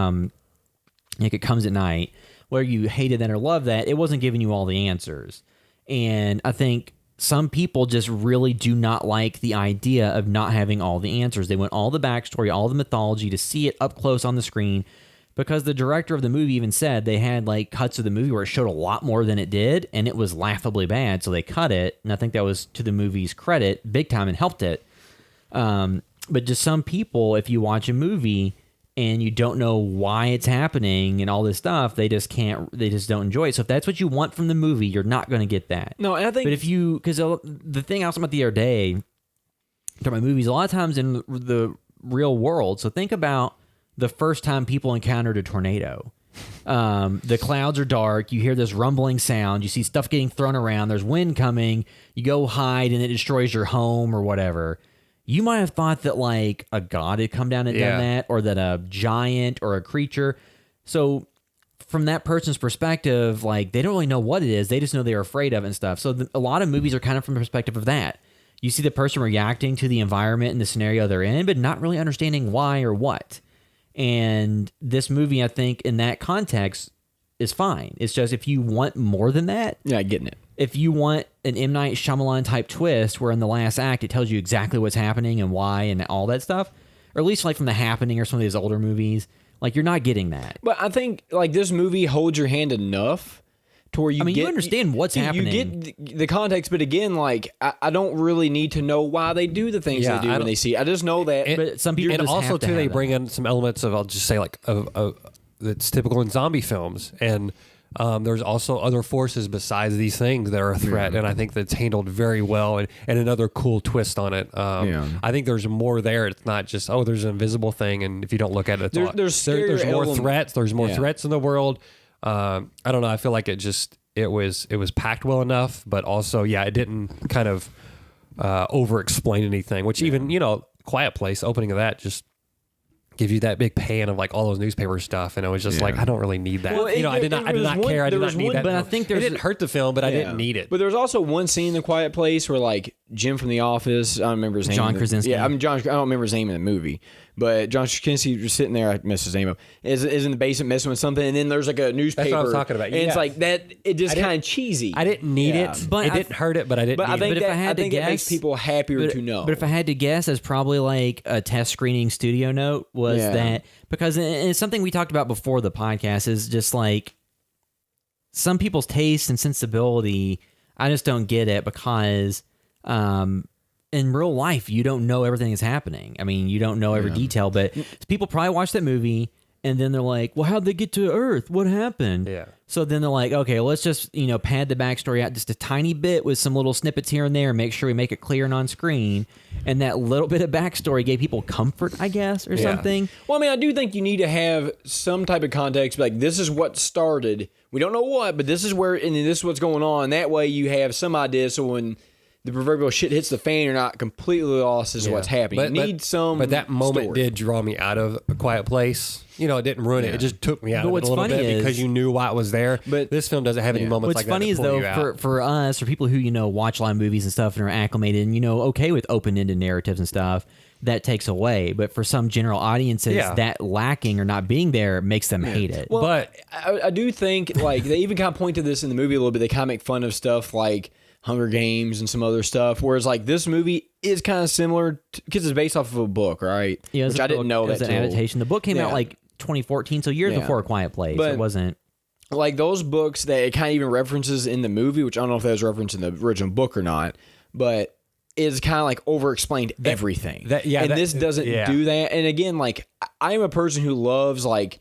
like It Comes at Night, where you hated that or loved that. It wasn't giving you all the answers. And I think some people just really do not like the idea of not having all the answers. They want all the backstory, all the mythology, to see it up close on the screen, because the director of the movie even said they had like cuts of the movie where it showed a lot more than it did, and it was laughably bad, so they cut it. And I think that was to the movie's credit big time and helped it. But just some people, if you watch a movie and you don't know why it's happening and all this stuff, they just don't enjoy it. So if that's what you want from the movie, you're not going to get that. No, and I think... But because the thing I was talking about the other day, talking about movies, a lot of times in the real world, so think about the first time people encountered a tornado. The clouds are dark, you hear this rumbling sound, you see stuff getting thrown around, there's wind coming, you go hide and it destroys your home or whatever. You might have thought that like a god had come down and done that, or that a giant or a creature. So from that person's perspective, like they don't really know what it is. They just know they're afraid of it and stuff. So a lot of movies are kind of from the perspective of that. You see the person reacting to the environment and the scenario they're in, but not really understanding why or what. And this movie, I think, in that context, is fine. It's just if you want more than that, getting it. if you want an M. Night Shyamalan type twist where in the last act it tells you exactly what's happening and why and all that stuff, or at least like from The Happening or some of these older movies, like you're not getting that. But I think like this movie holds your hand enough to where you understand what's happening. You get the context, but again, like I don't really need to know why they do the things they do when they see it. I just know that. But some people And just also have to too, have they that. bring in some elements of, I'll just say, like that's typical in zombie films. And there's also other forces besides these things that are a threat, and I think that's handled very well, and another cool twist on it. I think there's more there. It's not just there's an invisible thing, and if you don't look at it, there's more threats. There's more threats in the world. I don't know. I feel like it was packed well enough, but also it didn't kind of over explain anything. Which even Quiet Place opening of that just gives you that big pan of like all those newspaper stuff, and it was just like I don't really need that. Well, I did not care. I did not need that. But I think it didn't hurt the film, but I didn't need it. But there's also one scene in The Quiet Place where like Jim from The Office, I don't remember his name. John Krasinski. Yeah, I don't remember his name in the movie. But John Krasinski was sitting there, I messed his name up, is in the basement messing with something, and then there's like a newspaper. That's what I was talking about. And it's like that, it just kind of cheesy. I didn't need it, But it didn't hurt it, but I didn't But I need think it. But if I had to think it makes guess- people happier to know. But if I had to guess, as probably like a test screening studio note was that, because and it's something we talked about before the podcast, is just like some people's taste and sensibility. I just don't get it because in real life, you don't know everything that's happening. I mean, you don't know every detail, but people probably watch that movie and then they're like, well, how'd they get to Earth? What happened? Yeah. So then they're like, okay, let's just, pad the backstory out just a tiny bit with some little snippets here and there and make sure we make it clear and on screen. And that little bit of backstory gave people comfort, I guess, or something. Well, I mean, I do think you need to have some type of context. Like, this is what started. We don't know what, but this is where, and this is what's going on. That way you have some idea, so when the proverbial shit hits the fan, you're not completely lost as to what's happening. You need some But that moment story. did draw me out of A Quiet Place. it didn't ruin it. It just took me out But of it what's a little funny bit because is- you knew why it was there. But this film doesn't have any moments What's like that. funny is to pull though you out. for us, for people who watch a lot of movies and stuff and are acclimated and okay with open-ended narratives and stuff, that takes away. But for some general audiences, that lacking or not being there makes them hate it. Well, But- I do think like they even kind of point to this in the movie a little bit. They kind of make fun of stuff like Hunger Games and some other stuff. Whereas like this movie is kind of similar because it's based off of a book, right? Yeah, it was Which a I didn't book. know It was that an till- adaptation. The book came out like 2014, so years before A Quiet Place. But- It wasn't. like those books that it kind of even references in the movie, which I don't know if that was referenced in the original book or not, but is kind of like over explained everything. And this doesn't do that. And again, like I am a person who loves like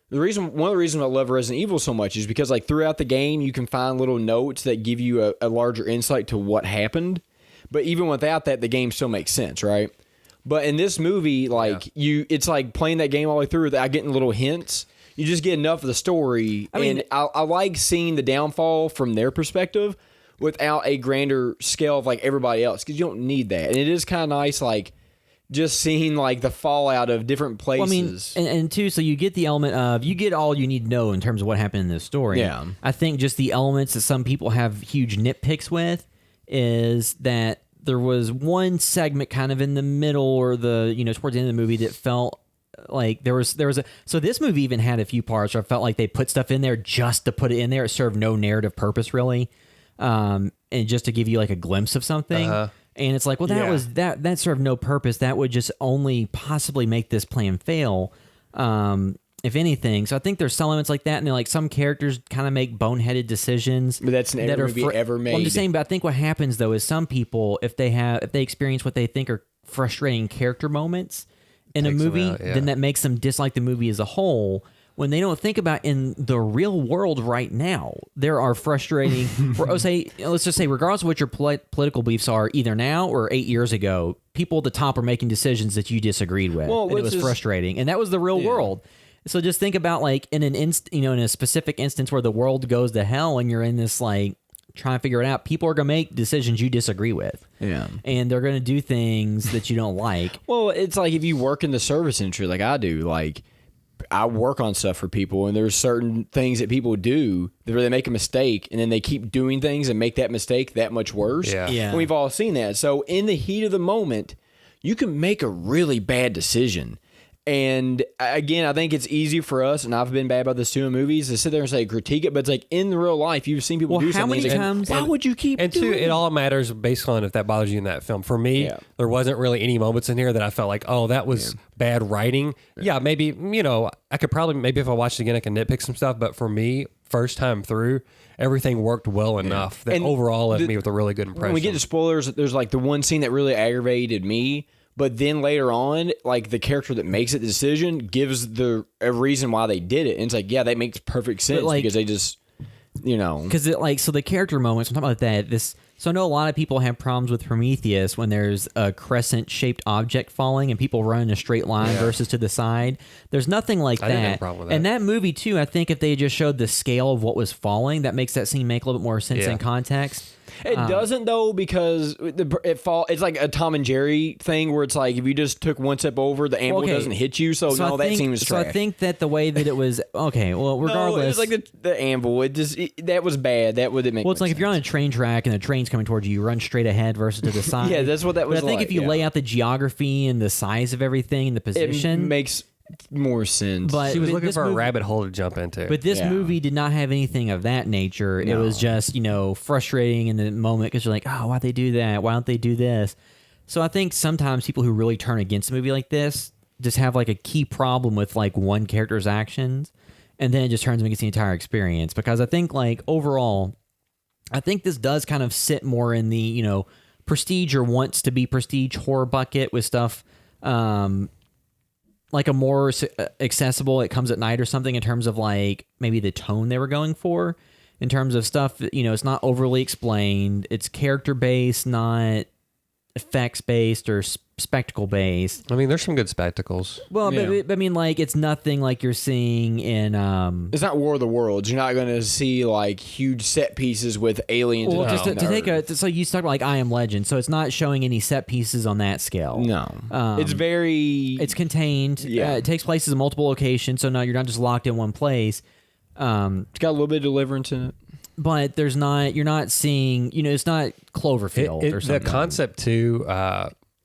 one of the reasons I love Resident Evil so much is because like throughout the game you can find little notes that give you a larger insight to what happened. But even without that, the game still makes sense, right? But in this movie, like it's like playing that game all the way through without getting little hints. You just get enough of the story. And I like seeing the downfall from their perspective without a grander scale of like everybody else because you don't need that. And it is kind of nice, like just seeing like the fallout of different places. Well, I mean, and two, so you get the element of you get all you need to know in terms of what happened in this story. Yeah. I think just the elements that some people have huge nitpicks with is that there was one segment kind of in the middle or the towards the end of the movie that felt like there was a so this movie even had a few parts where I felt like they put stuff in there just to put it in there. It served no narrative purpose really, and just to give you like a glimpse of something. And it's like, well, that served no purpose. That would just only possibly make this plan fail, if anything. So I think there's some elements like that, and then like some characters kind of make boneheaded decisions. But that's in every movie ever made. Well, I'm just saying, but I think what happens though is some people, if they experience what they think are frustrating character moments in a Takes them movie, out, then that makes them dislike the movie as a whole. When they don't think about in the real world right now, there are frustrating. Let's just say, regardless of what your political beliefs are, either now or 8 years ago, people at the top are making decisions that you disagreed with, Well, and it was frustrating. And that was the real world. So just think about like in in a specific instance where the world goes to hell, and you're in this like trying to figure it out. People are gonna make decisions you disagree with. Yeah. And they're gonna do things that you don't like. Well, it's like if you work in the service industry like I do, like I work on stuff for people, and there's certain things that people do where they make a mistake and then they keep doing things and make that mistake that much worse. Yeah. And we've all seen that. So in the heat of the moment, you can make a really bad decision. And again, I think it's easy for us, and I've been bad about this too in movies, to sit there and say critique it, but it's like in real life, you've seen people do how something. many it's like, times- why would you keep And doing two, it all matters based on if that bothers you in that film. For me, there wasn't really any moments in here that I felt like, oh, that was bad writing. Yeah, maybe, I could probably, maybe if I watched it again, I can nitpick some stuff. But for me, first time through, everything worked well enough that And overall left me with a really good impression. When we get to spoilers, there's like the one scene that really aggravated me. But then later on, like the character that makes it the decision gives a reason why they did it. And it's like, yeah, that makes perfect sense like- because they just, Because it so the character moments, I'm talking about that. So I know a lot of people have problems with Prometheus when there's a crescent-shaped object falling and people run in a straight line versus to the side. There's nothing like I didn't have a that. problem with that. And that movie too, I think if they just showed the scale of what was falling, that makes that scene make a little bit more sense in context. It doesn't though because it's like a Tom and Jerry thing where it's like if you just took one step over, the anvil doesn't hit you. So no, that seems trash. So I think that the way that it was okay. Well, regardless, no, it was like the anvil. That was bad. That would make. Well, it's like if you're on a train track and the train's coming towards you, you run straight ahead versus to the side. Yeah, that's what that was. But I think like, if you lay out the geography and the size of everything and the position, it makes more sense. But she was but looking this for a movie- rabbit hole to jump into. But this movie did not have anything of that nature. It was just, frustrating in the moment because you're like, oh, why'd they do that? Why don't they do this? So I think sometimes people who really turn against a movie like this just have like a key problem with like one character's actions, and then it just turns them against the entire experience. Because I think like overall, I think this does kind of sit more in the, prestige or wants to be prestige horror bucket with stuff like a more accessible It Comes at Night or something in terms of like maybe the tone they were going for in terms of stuff, it's not overly explained. It's character based, not effects based or spectacle based. I mean, there's some good spectacles. Well, but I mean, like it's nothing like you're seeing in. It's not War of the Worlds. You're not going to see like huge set pieces with aliens. Well, and just to take so you talk about like I Am Legend, so it's not showing any set pieces on that scale. No, it's contained. Yeah. It takes place in multiple locations, so no, you're not just locked in one place. It's got a little bit of deliverance in it. But there's not. You're not seeing. It's not Cloverfield or something. The concept too.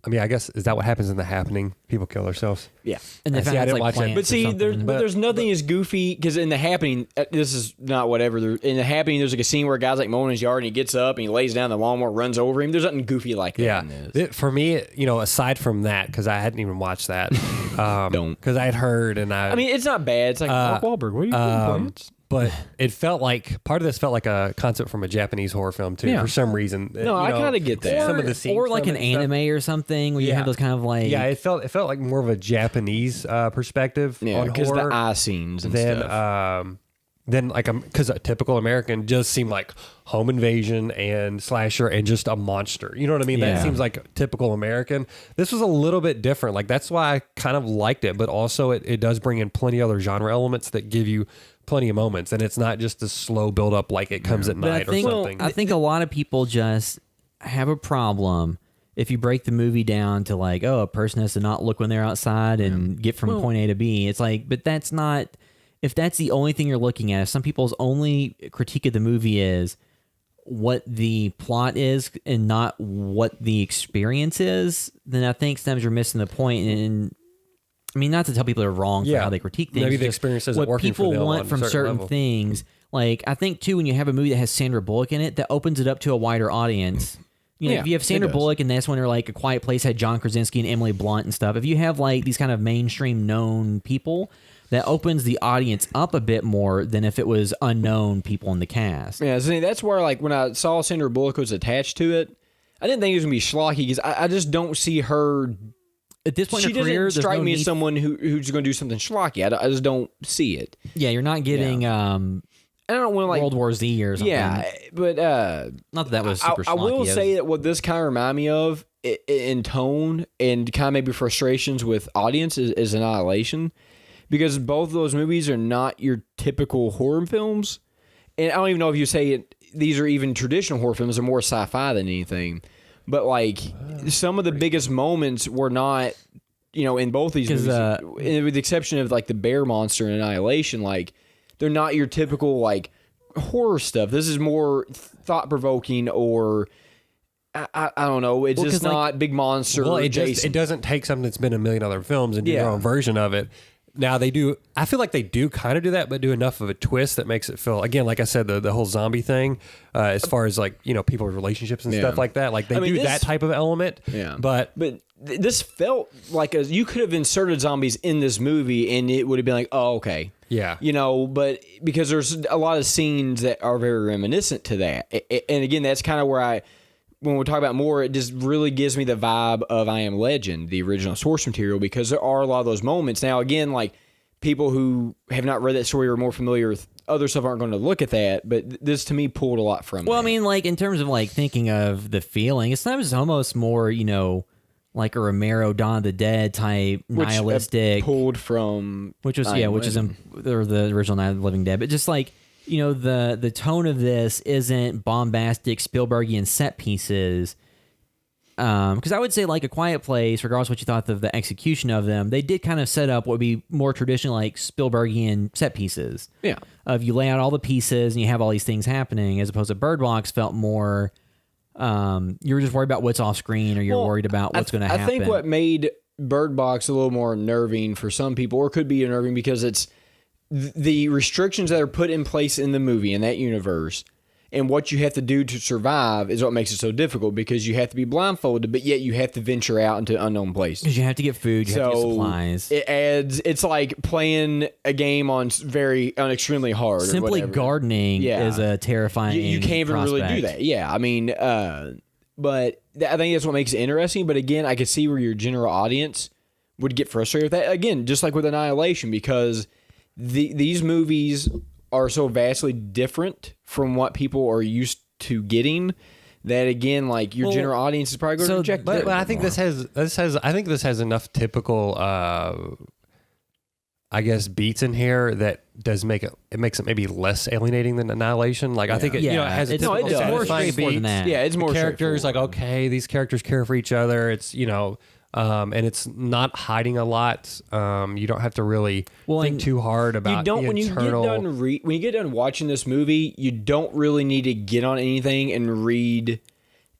I mean, I guess is that what happens in The Happening? People kill themselves. Yeah. And they See, found I it's, didn't like, watch that. plants But or see, something. there's nothing as goofy because in The Happening, this is not whatever. In The Happening, there's like a scene where a guy's like mowing his yard and he gets up and he lays down the lawnmower, runs over him. There's nothing goofy like that. Yeah. In this. For me, aside from that, because I hadn't even watched that, Don't. because I had heard and I mean, it's not bad. It's like Mark Wahlberg. What are you doing, plants? but it felt like part of this felt like a concept from a Japanese horror film too. Yeah. For some reason, No, I kinda get that. Some of the scenes or like from an it and stuff. anime or something where you Yeah. have those kind of like Yeah, it felt like more of a Japanese perspective Yeah, on because the horror eye scenes and stuff. than like because a typical American just seemed like home invasion and slasher and just a monster. You know what I mean? Yeah. That seems like typical American. This was a little bit different. Like that's why I kind of liked it, but also it does bring in plenty of other genre elements that give you plenty of moments, and it's not just a slow build up like it comes at But night or something. I think a lot of people just have a problem if you break the movie down to like, oh, a person has to not look when they're outside and get from point A to B. It's like, but that's not. If that's the only thing you're looking at, if some people's only critique of the movie is what the plot is and not what the experience is, then I think sometimes you're missing the point. And I mean, not to tell people they're wrong for Yeah. how they critique things. Maybe the just experience isn't what working for people them want on a from certain certain level. things. Like I think too, when you have a movie that has Sandra Bullock in it, that opens it up to a wider audience. Yeah, if you have it Sandra does. Bullock and that's when they're like A Quiet Place had John Krasinski and Emily Blunt and stuff. If you have like these kind of mainstream known people, that opens the audience up a bit more than if it was unknown people in the cast. Yeah, see, that's where like when I saw Sandra Bullock was attached to it, I didn't think it was gonna be schlocky because I just don't see her. At this point She in her career, doesn't there's strike no me need- as someone who's going to do something schlocky. I just don't see it. Yeah, you're not getting I don't want to like World War Z or something. Yeah, but Not that was super I will schlocky. It say was- that what this kind of remind me of in tone and kind of maybe frustrations with audience is Annihilation, because both of those movies are not your typical horror films, and I don't even know if you say it. These are even traditional horror films; they're more sci-fi than anything. But like some of the biggest moments were not, in both these 'Cause, movies, with the exception of like the bear monster and Annihilation, like they're not your typical like horror stuff. This is more thought provoking, or I don't know. It's Well, just 'cause, like- not big monster. Well, or it Jason. doesn't take something that's been in a million other films and do their Yeah. own version of it. Now they do. I feel like they do kind of do that, but do enough of a twist that makes it feel. Again, like I said, the whole zombie thing, as far as like people's relationships and Yeah. stuff like that. Like they I mean, do that this- type of element. Yeah, but this felt like you could have inserted zombies in this movie, and it would have been like, oh, okay, Yeah. But because there's a lot of scenes that are very reminiscent to that, and again, that's kind of where when we talk about more, it just really gives me the vibe of I Am Legend, the original source material, because there are a lot of those moments. Now, again, like people who have not read that story or are more familiar with other stuff aren't going to look at that, but this to me pulled a lot from. Well, I that. mean, like in terms of like thinking of the feeling, it's sometimes almost more, like a Romero Dawn of the Dead type Which, nihilistic, pulled from which was I Am which is Legend. or the original Night of the Living Dead, but just like the tone of this isn't bombastic Spielbergian set pieces. Because I would say like A Quiet Place, regardless of what you thought of the execution of them, they did kind of set up what would be more traditional like Spielbergian set pieces. Yeah. Of you lay out all the pieces and you have all these things happening, as opposed to Bird Box felt more. You were just worried about what's off screen, or you're worried about what's going to happen. I think what made Bird Box a little more unnerving for some people, or could be unnerving because it's the restrictions that are put in place in the movie, in that universe, and what you have to do to survive is what makes it so difficult, because you have to be blindfolded, but yet you have to venture out into unknown places. Because you have to get food, you have to get supplies. It's like playing a game on extremely hard. or Simply whatever. gardening Yeah. is a terrifying You can't even really do prospect. that. Yeah, I mean, but I think that's what makes it interesting. But again, I could see where your general audience would get frustrated with that. Again, just like with Annihilation, because these movies are so vastly different from what people are used to getting that again, like your general audience is probably going to reject. But I think this has enough typical, I guess, beats in here that does make it makes it maybe less alienating than Annihilation. Like I think it, it has a it's typical it does. more satisfying straightforward than beat. that. Yeah, it's more Characters like straightforward. okay, these characters care for each other. It's and it's not hiding a lot. You don't have to really think too hard about You don't the when internal. you get done watching this movie, you don't really need to get on anything and read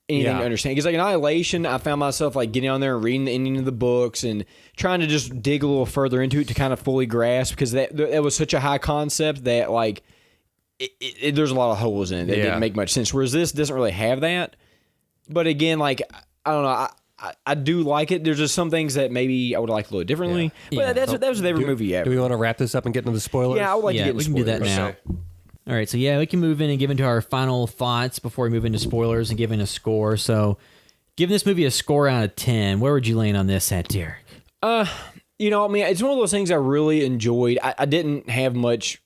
anything to understand. Because like Annihilation, I found myself like getting on there and reading the ending of the books and trying to just dig a little further into it to kind of fully grasp, because that was such a high concept that like there's a lot of holes in it that didn't make much sense. Whereas this doesn't really have that. But again, like I don't know. I do like it. There's just some things that maybe I would like a little differently. But that's with every movie ever. Do we want to wrap this up and get into the spoilers? Yeah, I would like to get we into can do that spoilers. now. Okay. All right, so we can move in and give into our final thoughts before we move into spoilers and give in a score. So, giving this movie a score out of 10, where would you land on this at, Derek? I mean, it's one of those things I really enjoyed. I didn't have much.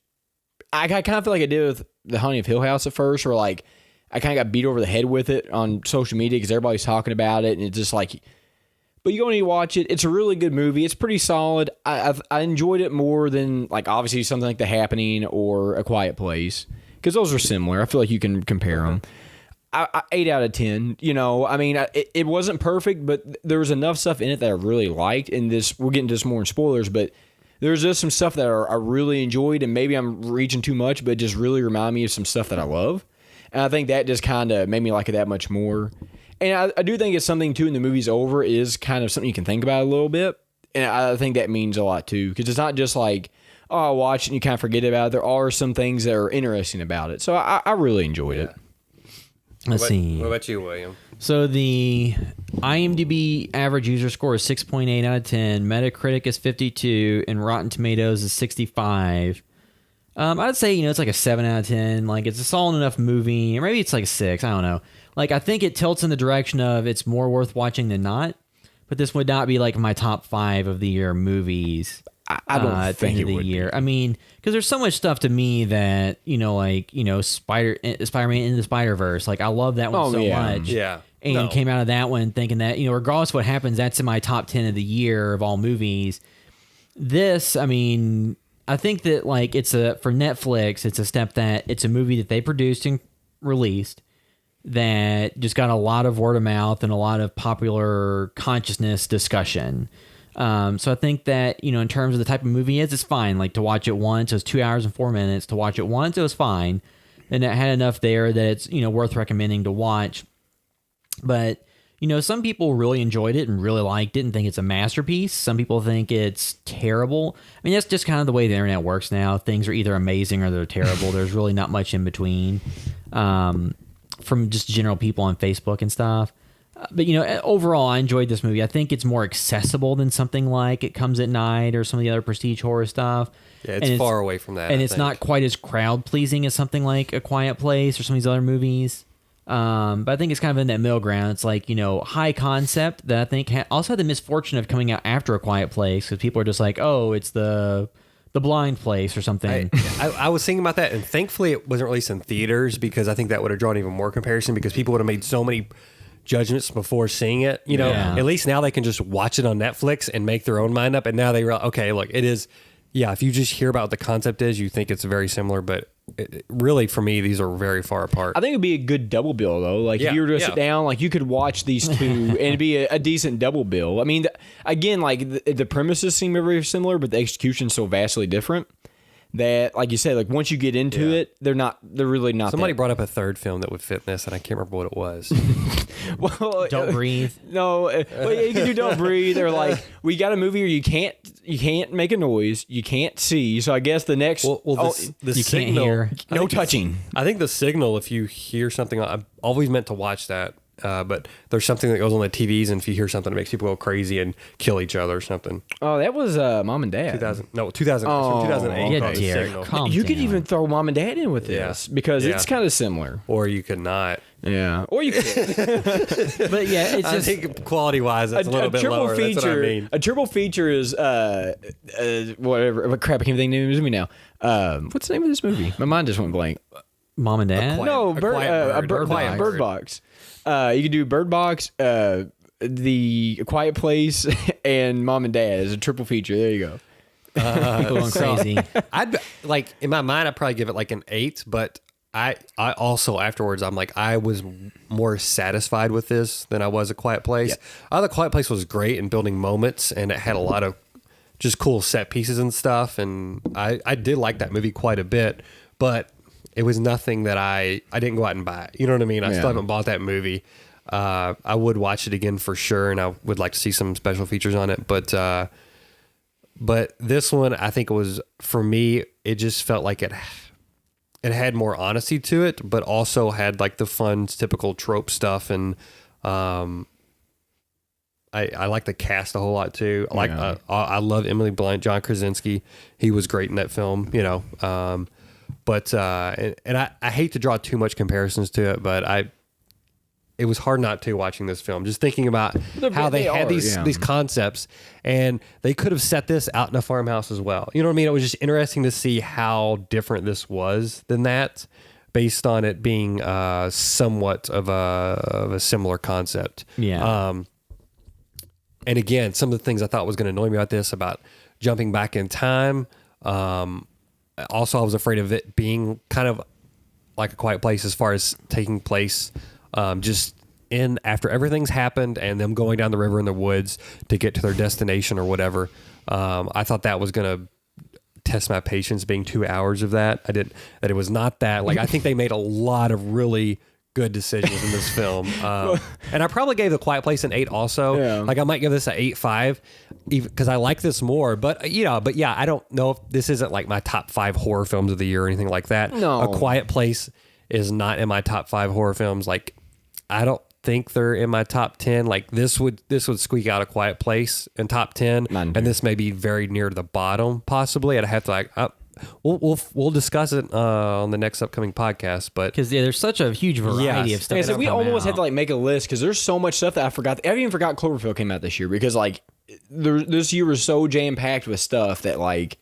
I kind of feel like I did with The Haunting of Hill House at first, where like I kind of got beat over the head with it on social media because everybody's talking about it, and it's just like. But you go and you watch it. It's a really good movie. It's pretty solid. I enjoyed it more than like obviously something like The Happening or A Quiet Place, because those are similar. I feel like you can compare them. 8 out of 10. I mean, it wasn't perfect, but there was enough stuff in it that I really liked. And we'll get into this more in spoilers, but there's just some stuff that I really enjoyed, and maybe I'm reaching too much, but it just really remind me of some stuff that I love. And I think that just kind of made me like it that much more. And I do think it's something, too, when the movie's over, is kind of something you can think about a little bit. And I think that means a lot, too, because it's not just like, oh, I watch it and you kind of forget about it. There are some things that are interesting about it. So I really enjoyed it. Let's see. What about you, William? So, the IMDb average user score is 6.8 out of 10. Metacritic is 52, and Rotten Tomatoes is 65. I'd say, it's like a 7 out of 10. Like, it's a solid enough movie. Or maybe it's like a 6. I don't know. Like, I think it tilts in the direction of it's more worth watching than not. But this would not be like my top 5 of the year movies. I don't think it would be. I mean, because there's so much stuff to me that, Spider-Man Into the Spider-Verse. Like, I love that one much. Yeah. And came out of that one thinking that, regardless of what happens, that's in my top 10 of the year of all movies. This, I mean, I think that, like, for Netflix, it's a step that it's a movie that they produced and released that just got a lot of word of mouth and a lot of popular consciousness discussion. So I think that, in terms of the type of movie it's fine. Like, to watch it once, it was 2 hours and 4 minutes. To watch it once, it was fine. And it had enough there that it's, worth recommending to watch. But, some people really enjoyed it and really liked it and think it's a masterpiece. Some people think it's terrible. I mean, that's just kind of the way the internet works now. Things are either amazing or they're terrible. There's really not much in between. From just general people on Facebook and stuff. But, overall, I enjoyed this movie. I think it's more accessible than something like It Comes at Night or some of the other prestige horror stuff. Yeah, it's far away from that. And I it's think. not quite as crowd-pleasing as something like A Quiet Place or some of these other movies. But I think it's kind of in that middle ground. It's like, high concept that I think also had the misfortune of coming out after A Quiet Place, because people are just like, oh, it's the Blind Place or something. I was thinking about that, and thankfully it wasn't released in theaters, because I think that would have drawn even more comparison, because people would have made so many judgments before seeing it. At least now they can just watch it on Netflix and make their own mind up. And now they realize, okay, look, it is. Yeah, if you just hear about what the concept is, you think it's very similar, but really, for me, these are very far apart. I think it'd be a good double bill, though. Like, if you were to sit down, like, you could watch these two and it'd be a decent double bill. I mean, again, like, the premises seem very similar, but the execution's so vastly different that, like you said, like, once you get into it, they're really not. Somebody brought up a third film that would fit in this, and I can't remember what it was. Well, Don't Breathe. No, well, you can do Don't Breathe. Or like, we got a movie where you can't make a noise, you can't see. So I guess the next, The you Signal, can't hear. no touching. I think The Signal, if you hear something, I've always meant to watch that. But there's something that goes on the TVs, and if you hear something, it makes people go crazy and kill each other or something. Oh, that was Mom and Dad. 2008. Yeah, The Derek, Signal. calm You could down. even throw Mom and Dad in with this because it's kind of similar. Or you could not. Yeah, or you could. But yeah, it's I just think quality-wise, that's a little bit triple lower. feature. That's what I mean. A triple feature is whatever. Crap, I can't think of the name of this movie now. What's the name of this movie? My mind just went blank. Mom and Dad. No, A Quiet Bird. Bird Box. You can do Bird Box, The Quiet Place, and Mom and Dad as a triple feature. There you go. People going crazy. I'd like in my mind, I'd probably give it like an 8, but I also afterwards, I'm like, I was more satisfied with this than I was A Quiet Place. Yeah. I thought The Quiet Place was great in building moments, and it had a lot of just cool set pieces and stuff, and I did like that movie quite a bit, but it was nothing that I didn't go out and buy. You know what I mean? I still haven't bought that movie. I would watch it again for sure, and I would like to see some special features on it, but this one, I think it was, for me, it just felt like it had more honesty to it, but also had like the fun, typical trope stuff. And I like the cast a whole lot too. I love Emily Blunt, John Krasinski. He was great in that film, you know. But I hate to draw too much comparisons to it, but it was hard not to watching this film. Just thinking about how they had these concepts, and they could have set this out in a farmhouse as well. You know what I mean? It was just interesting to see how different this was than that, based on it being somewhat of a similar concept. Yeah. And again, some of the things I thought was going to annoy me about this, about jumping back in time. Also, I was afraid of it being kind of like A Quiet Place as far as taking place just in after everything's happened and them going down the river in the woods to get to their destination or whatever. I thought that was going to test my patience, being 2 hours of that. That it was not that. Like, I think they made a lot of really good decisions in this film. And I probably gave The Quiet Place an 8 also. Yeah. Like, I might give this an 8.5 even because I like this more. But yeah, I don't know if this isn't like my top 5 horror films of the year or anything like that. No. A Quiet Place is not in my top 5 horror films. Like, I don't think they're in my top 10. Like, this would squeak out A Quiet Place in top 10. Mine too. And this may be very near to the bottom, possibly. I'd have to like we'll discuss it on the next upcoming podcast. But Because there's such a huge variety Yes. of stuff. Like I said, that's we come almost out. had to like make a list because there's so much stuff that I forgot. I even forgot Cloverfield came out this year because like this year was so jam packed with stuff that like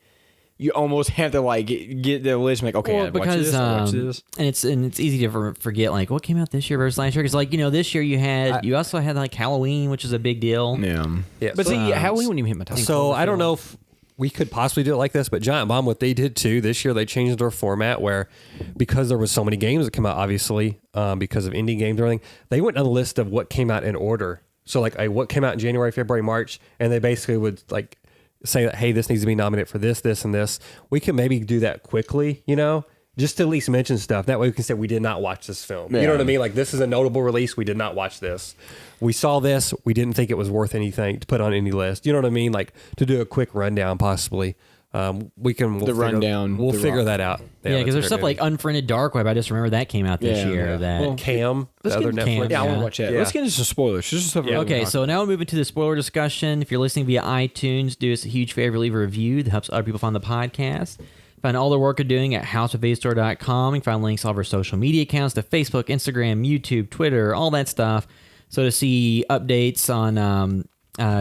you almost have to like get the list. And like, okay, Well, I'd watch because this, I'd watch this. and it's easy to forget like what came out this year versus last year. Because like this year you also had like Halloween, which is a big deal. Yeah, but see, Halloween wouldn't even hit my top. So I don't know if we could possibly do it like this, but Giant Bomb, what they did too this year, they changed their format where, because there was so many games that came out, obviously, because of indie games and everything, they went on the list of what came out in order. So like what came out in January, February, March, and they basically would like say that, hey, this needs to be nominated for this, this, and this. We can maybe do that quickly, you know, just to at least mention stuff. That way we can say we did not watch this film. You know what I mean? Like, this is a notable release. We did not watch this. We saw this. We didn't think it was worth anything to put on any list. You know what I mean? Like, to do a quick rundown, possibly. We'll figure that out. Yeah, because there's stuff like Unfriended Dark Web. I just remember that came out this year. Yeah. That Well, Cam, the let's other get- Netflix. Yeah, I want Yeah. to watch that. Yeah. Let's get into some spoilers. Just stuff Yeah. Okay, so now we'll move into the spoiler discussion. If you're listening via iTunes, do us a huge favor, leave a review that helps other people find the podcast. Find all the work we're doing at houseofavstore.com. You can find links to all of our social media accounts to Facebook, Instagram, YouTube, Twitter, all that stuff. So to see updates on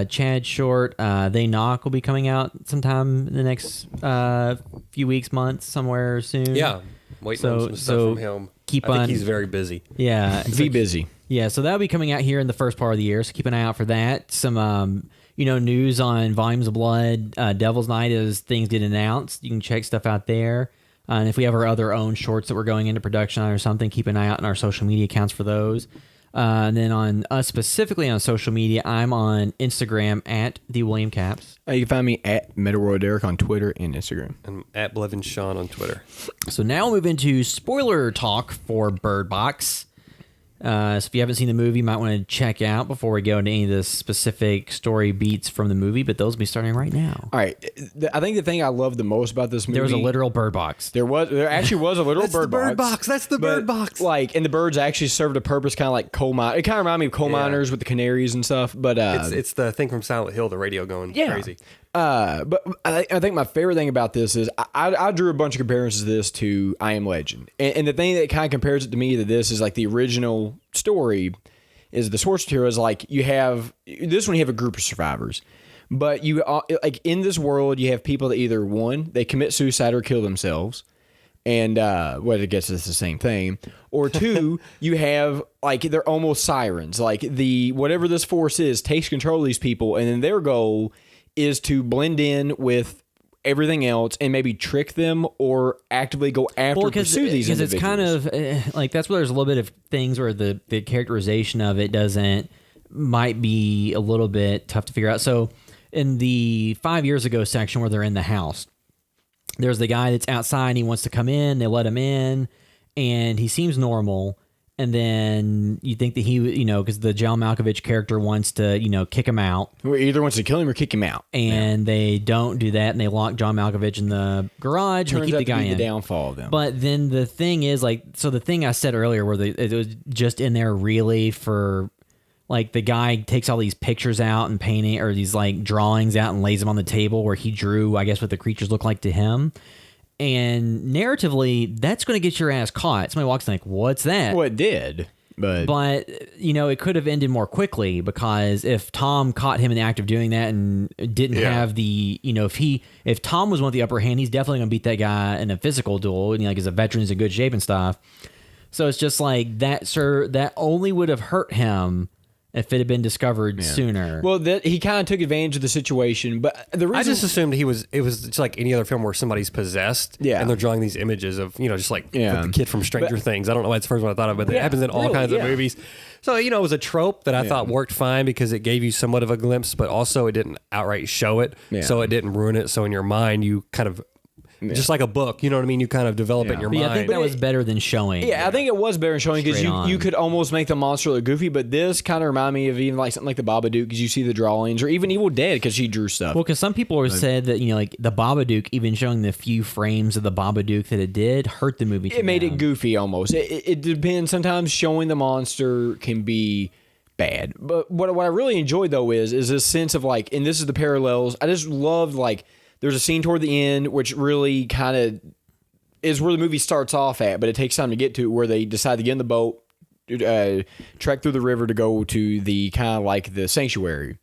Chad Short, They Knock will be coming out sometime in the next few weeks, months, somewhere soon. Yeah. Waiting on some stuff from him. I think he's very busy. Yeah. Be busy. Yeah, so that'll be coming out here in the first part of the year, so keep an eye out for that. Some, news on Volumes of Blood, Devil's Night as things get announced. You can check stuff out there. And if we have our other own shorts that we're going into production on or something, keep an eye out on our social media accounts for those. And then on us specifically on social media, I'm on Instagram at @TheWilliamCaps. You can find me at Metalroy Derek on Twitter and Instagram. I'm at Blevin Sean on Twitter. So now we'll move into spoiler talk for Bird Box. So if you haven't seen the movie, you might want to check out before we go into any of the specific story beats from the movie, but those will be starting right now. All right. I think the thing I love the most about this movie... There was a literal bird box. There actually was a literal That's the bird bird box. box. That's the But, bird box. Like, and the birds actually served a purpose, kind of like coal mine. It kind of reminded me of coal miners with the canaries and stuff. But It's the thing from Silent Hill, the radio going crazy. But I think my favorite thing about this is I drew a bunch of comparisons to this to I Am Legend, and the thing that kind of compares it to me to this is like the original story is the source material is like you have this one, you have a group of survivors, but you like in this world you have people that either one, they commit suicide or kill themselves, And well, I guess it's the same thing. Or two, you have like they're almost sirens. Like the whatever this force is takes control of these people, and then their goal is to blend in with everything else and maybe trick them or actively go after pursue these individuals. It's kind of like that's where there's a little bit of things where the characterization of it might be a little bit tough to figure out. So in the 5 years ago section where they're in the house, there's the guy that's outside and he wants to come in. They let him in and he seems normal. And then you think that he, because the John Malkovich character wants to, kick him out. Who either wants to kill him or kick him out. And they don't do that. And they lock John Malkovich in the garage and they keep the guy in. The downfall of them. But then the thing is so the thing I said earlier where it was just in there really for like the guy takes all these pictures out and painting or these like drawings out and lays them on the table where he drew, I guess, what the creatures look like to him. And narratively, that's going to get your ass caught. Somebody walks in like, what's that? Well, it did. But it could have ended more quickly because if Tom caught him in the act of doing that and didn't have the, if Tom was one with the upper hand, he's definitely going to beat that guy in a physical duel. And like, as a veteran, he's in good shape and stuff. So it's just like that, sir, that only would have hurt him if it had been discovered sooner. Well, he kind of took advantage of the situation, but the reason I just assumed it was just like any other film where somebody's possessed, and they're drawing these images of just like the kid from Stranger Things. I don't know why it's the first one I thought of, but it happens in all kinds of movies. So it was a trope that I thought worked fine because it gave you somewhat of a glimpse, but also it didn't outright show it, so it didn't ruin it. So in your mind, you kind of. Just like a book, you know what I mean? You kind of develop it in your mind. I think that was better than showing. Yeah, I think it was better than showing because you could almost make the monster look goofy, but this kind of reminded me of even like something like the Babadook because you see the drawings, or even Evil Dead because she drew stuff. Well, because some people have said that, like the Babadook, even showing the few frames of the Babadook that it did, hurt the movie. It made it goofy almost. It depends. Sometimes showing the monster can be bad. But what I really enjoyed, though, is this sense of like, and this is the parallels. I just loved like, there's a scene toward the end which really kind of is where the movie starts off at, but it takes time to get to it, where they decide to get in the boat, trek through the river to go to the kind of like the sanctuary.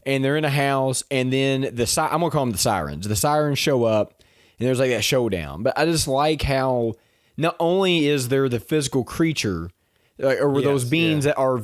And they're in a house, and then I'm going to call them the sirens. The sirens show up, and there's like that showdown. But I just like how not only is there the physical creature, or those beings that are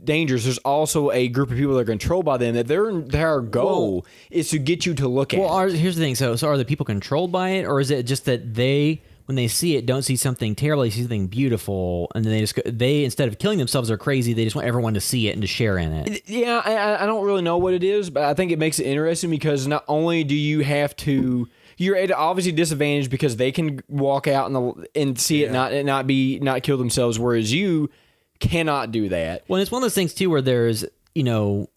dangerous, there's also a group of people that are controlled by them, that their goal is to get you to look at it. Here's the thing. So are the people controlled by it, or is it just that they, when they see it, don't see something terrible, they see something beautiful, and then they instead of killing themselves or crazy, they just want everyone to see it and to share in it? Yeah, I don't really know what it is, but I think it makes it interesting because not only do you have to... You're at obviously disadvantaged because they can walk out and see it not kill themselves, whereas you cannot do that. Well, it's one of those things too where there's, in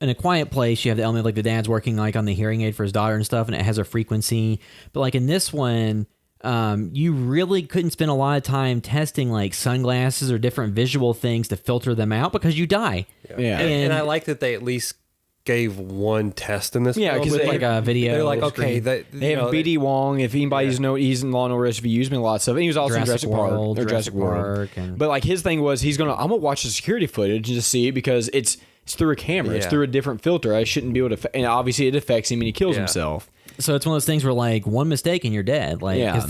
A Quiet Place, you have the element like the dad's working like on the hearing aid for his daughter and stuff, and it has a frequency. But like in this one, you really couldn't spend a lot of time testing like sunglasses or different visual things to filter them out because you die. Yeah. And I like that they at least gave one test in this. Yeah, because they like a video. They're like, okay, they have BD Wong. If anybody's he's in Law and Order SVU, he's been a lot of stuff. And he was also in Jurassic World. But like his thing was, I'm gonna watch the security footage and just see it because it's through a camera. It's through a different filter. I shouldn't be able to. And obviously, it affects him and he kills himself. So it's one of those things where like one mistake and you're dead. Like because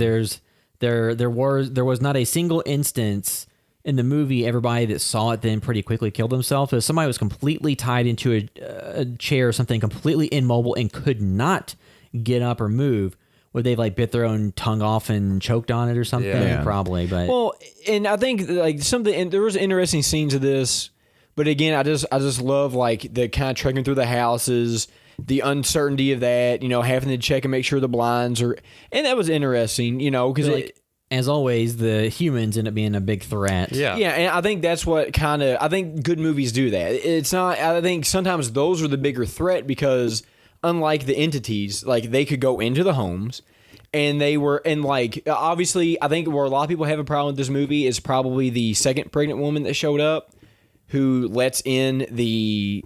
there was not a single instance in the movie, everybody that saw it then pretty quickly killed themselves. So somebody was completely tied into a chair or something, completely immobile and could not get up or move. Would they like bit their own tongue off and choked on it or something? Yeah. Probably. But well, and I think like something, and there was interesting scenes of this, but again, I just love like the kind of trekking through the houses, the uncertainty of that, having to check and make sure the blinds are, and that was interesting, because like, as always, the humans end up being a big threat. Yeah, and I think that's what I think good movies do that. It's not, I think sometimes those are the bigger threat because unlike the entities, like they could go into the homes and they were, and like, obviously, I think where a lot of people have a problem with this movie is probably the second pregnant woman that showed up, who lets in the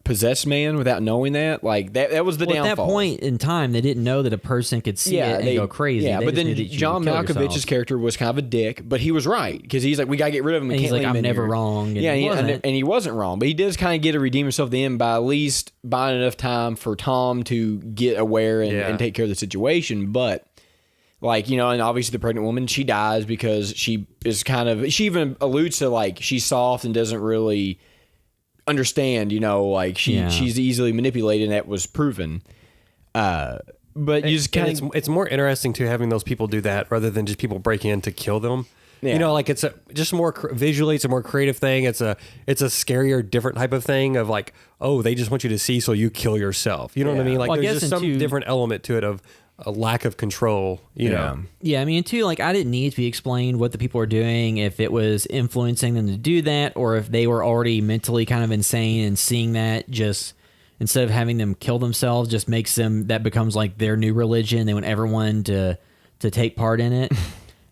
possessed man without knowing that. Like that was the downfall. At that point in time, they didn't know that a person could see it and go crazy. Yeah, but then John Malkovich's character was kind of a dick, but he was right because he's like, we gotta get rid of him. And he's like, I'm never wrong. And and he wasn't wrong, but he does kind of get to redeem himself at the end by at least buying enough time for Tom to get aware and take care of the situation. But Like, you know, and obviously the pregnant woman, she dies because she is she even alludes to like she's soft and doesn't really understand, you know, like she's easily manipulated, and that was proven. But you just kind of it's more interesting to having those people do that rather than just people break in to kill them. Yeah. You know, like it's just more visually, it's a more creative thing. It's a scarier, different type of thing of like, oh, they just want you to see, so you kill yourself. You know what I mean? Like Well, I there's guess just some in two- different element to it of a lack of control. You know, Yeah, I mean, too, like, I didn't need to be explained what the people were doing, if it was influencing them to do that, or if they were already mentally kind of insane, and seeing that just, instead of having them kill themselves, just makes them, that becomes like their new religion. They want everyone to take part in it.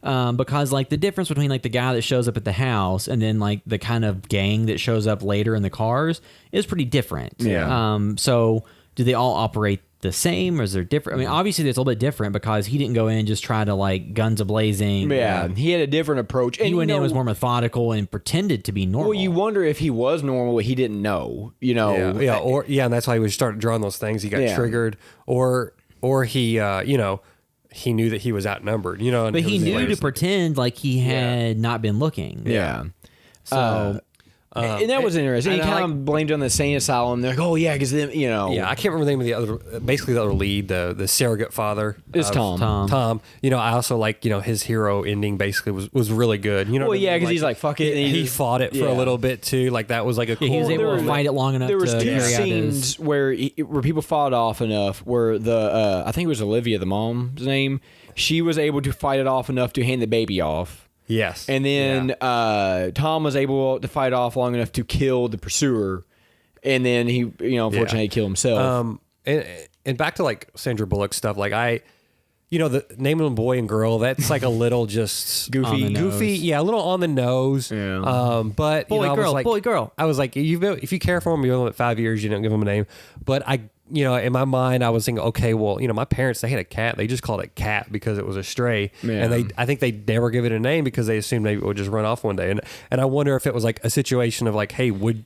Because, like, the difference between, like, the guy that shows up at the house and then, like, the kind of gang that shows up later in the cars is pretty different. Yeah. So do they all operate the same, or is there different? I mean, obviously it's a little bit different because he didn't go in and just try to, like, guns a-blazing. yeah, he had a different approach. And He went you in know, was more methodical and pretended to be normal. well, you wonder if he was normal, but he didn't know, you know. and that's why he would start drawing those things. He got triggered, or he, you know, he knew that he was outnumbered. You know, and But it he was knew like- to pretend like he had not been looking. Yeah. So And that was interesting. He and I kind of blamed it on the insane asylum. They're like, oh, yeah, because them, you know. Yeah, I can't remember the name of the other. Basically, the other lead, the surrogate father, It's of- Tom. Tom. You know, I also like, you know, his hero ending basically was really good. You know, Well, what I yeah, mean? because he's like, fuck it. And he just- fought it for a yeah. little bit too. Like that was like a cool. he was able there to were- fight it long enough There was to two carry out scenes his... where people fought off enough where the I think it was Olivia, the mom's name, she was able to fight it off enough to hand the baby off. Yes, And then Tom was able to fight off long enough to kill the pursuer. And then he, you know, unfortunately killed himself. and back to like Sandra Bullock stuff. Like you know, the naming them boy and girl, that's like a little just Goofy. On the nose. goofy, yeah, a little on the nose. Yeah. But you Boy, know, I girl, was like, boy, girl. I was like, if you care for them, you give them 5 years, you don't give them a name. But you know, in my mind, I was thinking, okay, well, you know, my parents, they had a cat. They just called it Cat because it was a stray. Yeah. And I think they never give it a name because they assumed maybe it would just run off one day. And I wonder if it was like a situation of like, hey, would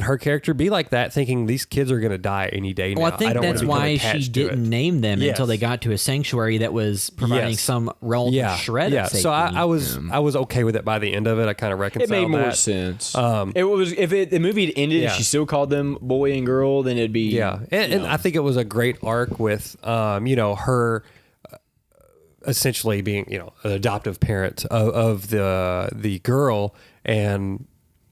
her character be like that, thinking these kids are going to die any day now? Well, I think don't wanna that's become why attached she to didn't it. name them Yes. until they got to a sanctuary that was providing Yes. some relative shred of safety. So I was okay with it by the end of it. I kind of It reconciled made more that. sense. It was if the movie had ended Yeah. and she still called them boy and girl, then it'd be Yeah, and I think it was a great arc with, you know, her essentially being, you know, an adoptive parent of the girl, and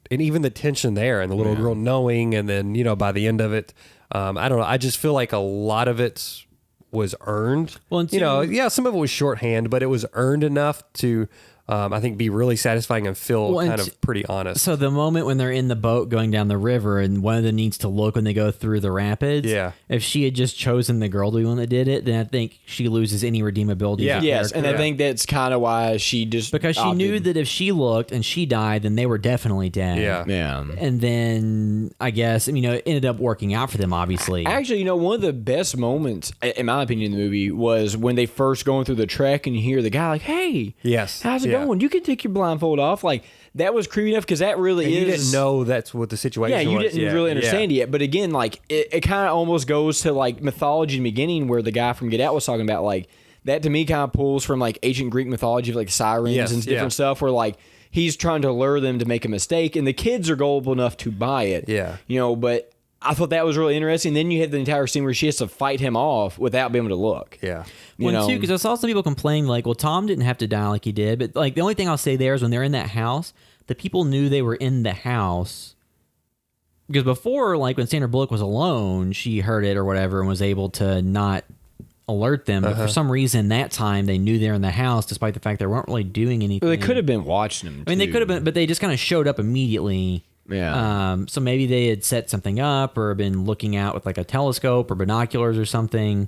even the tension there, and the little girl knowing, and then, you know, by the end of it, I don't know. I just feel like a lot of it was earned. Well, and you know, two- yeah, some of it was shorthand, but it was earned enough to, I think, be really satisfying and feel Well, and kind of pretty honest. So the moment when they're in the boat going down the river and one of them needs to look when they go through the rapids, Yeah. if she had just chosen the girl to be the one that did it, then I think she loses any redeemability. Yeah. as a Yes, and character. I think that's kind of why she just because she knew opted. that if she looked and she died, then they were definitely dead. Yeah. Yeah. And then I guess, you know, it ended up working out for them, obviously. Actually, you know, one of the best moments, in my opinion, in the movie was when they first going through the trek and you hear the guy like, "Hey, Yes. how's it Yeah. going? You can take your blindfold off." Like that was creepy enough because that really And is. you didn't know that's what the situation Yeah, was. you didn't really understand it yet. But again, like it kind of almost goes to like mythology in the beginning, where the guy from Get Out was talking about. Like that to me kind of pulls from like ancient Greek mythology of like sirens Yes, and different yeah. stuff, where like he's trying to lure them to make a mistake, and the kids are gullible enough to buy it. Yeah. you know, but. I thought that was really interesting. Then you had the entire scene where she has to fight him off without being able to look. Yeah. You Well, know, too, because I saw some people complain, like, well, Tom didn't have to die like he did. But, like, the only thing I'll say there is when they're in that house, the people knew they were in the house. Because before, like, when Sandra Bullock was alone, she heard it or whatever and was able to not alert them. But for some reason, that time, they knew they're in the house, despite the fact they weren't really doing anything. they could have been watching him. I mean, they could have been, but they just kind of showed up immediately. Yeah. So maybe they had set something up or been looking out with like a telescope or binoculars or something.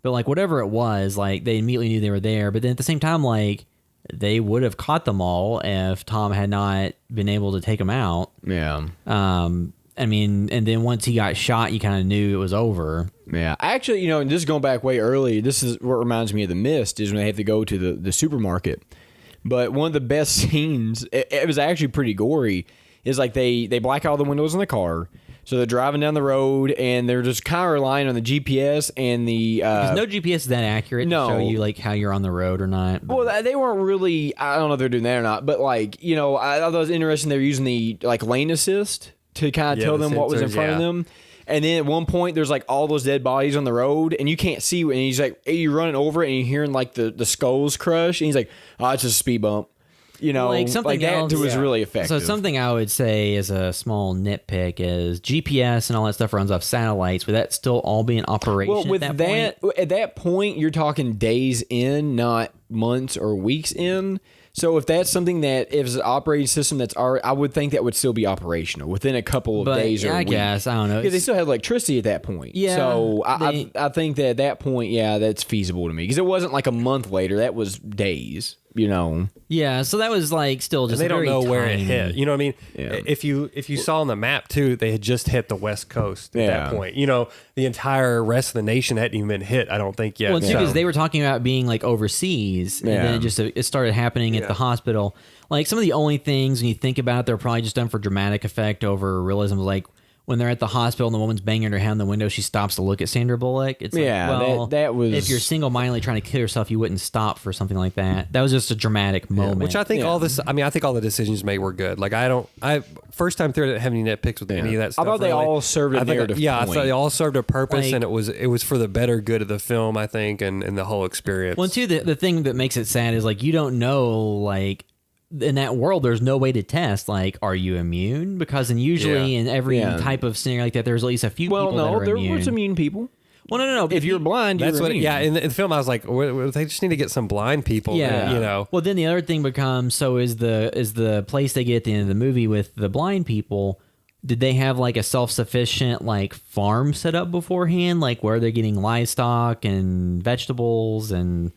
But like whatever it was, like they immediately knew they were there. But then at the same time, like they would have caught them all if Tom had not been able to take them out. Yeah. I mean, and then once he got shot, you kind of knew it was over. Yeah. Actually, you know, and this is going back way early. This is what reminds me of The Mist is when they have to go to the supermarket. But one of the best scenes, it was actually pretty gory, is like they black out all the windows in the car. So they're driving down the road, and they're just kind of relying on the GPS and the. Because no GPS is that accurate no. to show you like how you're on the road or not. But. Well, they weren't really. I don't know if they're doing that or not, but like I thought it was interesting. They were using the like lane assist to kind of tell the them what was in sensors, front of them. And then at one point, there's like all those dead bodies on the road, and you can't see. And he's like, hey, you're running over it, and you're hearing like the skulls crush, and he's like, oh, it's just a speed bump. Like something like that else, was really effective. So something I would say is a small nitpick is GPS and all that stuff runs off satellites. Would that still all be in operation? Well, with at that point? at that point, you're talking days in, not months or weeks in. So if that's something that if it's an operating system that's already, I would think that would still be operational within a couple of days or I weeks. guess I don't know. Because they still had electricity at that point. Yeah, So I think that at that point, that's feasible to me because it wasn't like a month later. That was days. Yeah, so that was like still just. And they don't very know where it tiny. hit. You know what I mean? Yeah. If you saw on the map too, they had just hit the West Coast at that Yeah. point. The entire rest of the nation hadn't even been hit. I don't think yet. Well, too, because they were talking about being like overseas, and then it started happening at the hospital. Like some of the only things when you think about it, they're probably just done for dramatic effect over realism. Like when they're at the hospital and the woman's banging her head on the window, she stops to look at Sandra Bullock. It's like, well, that was. if you're single-mindedly trying to kill yourself, you wouldn't stop for something like that. That was just a dramatic moment. Which I think all this. I mean, I think all the decisions made were good. Like I first time through, I didn't have any nitpicks with any of that stuff. I thought they really. all served a narrative I point. thought they all served a purpose, Like- and it was for the better good of the film. I think, and the whole experience. Well, too, the thing that makes it sad is like you don't know like. In that world, there's no way to test, like, are you immune? Because usually in every type of scenario like that, there's at least a few people that are there immune. were some immune people. Well, no. If you're blind, That's you're what. immune. Yeah, in the film, I was like, they just need to get some blind people. Yeah. Well, then the other thing becomes, so is the place they get at the end of the movie with the blind people, did they have like a self-sufficient like farm set up beforehand? Like where they're getting livestock and vegetables and...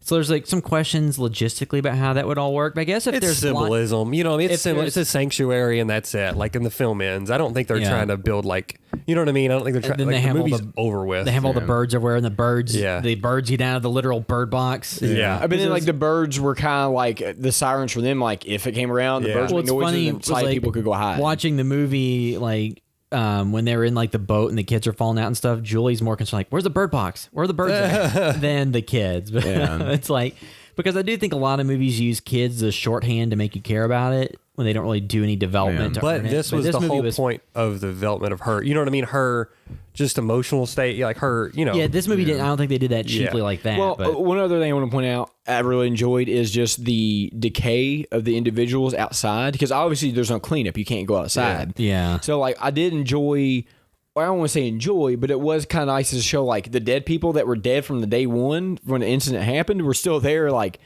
So there's like some questions logistically about how that would all work. But I guess if It's there's symbolism, it's there's- it's a sanctuary and that's it. Like in the film ends, I don't think they're trying to build like, you know what I mean. I don't think they're trying. then Like, they have the all movie's over with. They have all the birds everywhere, and the birds get out of the literal bird box. Yeah. I mean, then, like the birds were kind of like the sirens for them. Like if it came around, the Yeah. birds Well, make it's noises funny and was, sight like, people could go hide. Watching the movie, like when they were in like the boat and the kids are falling out and stuff, Julie's more concerned, like, where's the bird box? Where are the birds at? Than the kids. But it's like, because I do think a lot of movies use kids as shorthand to make you care about it when they don't really do any development. To But earn it. this was the movie whole point of the development of her. You know what I mean? Her just emotional state, like her. Yeah, this movie didn't. I don't think they did that cheaply like that. Well, but one other thing I want to point out I really enjoyed is just the decay of the individuals outside because obviously there's no cleanup. You can't go outside. Yeah. So like I did enjoy. Well, I don't want to say enjoy, but it was kind of nice to show like the dead people that were dead from the day one when the incident happened were still there. Like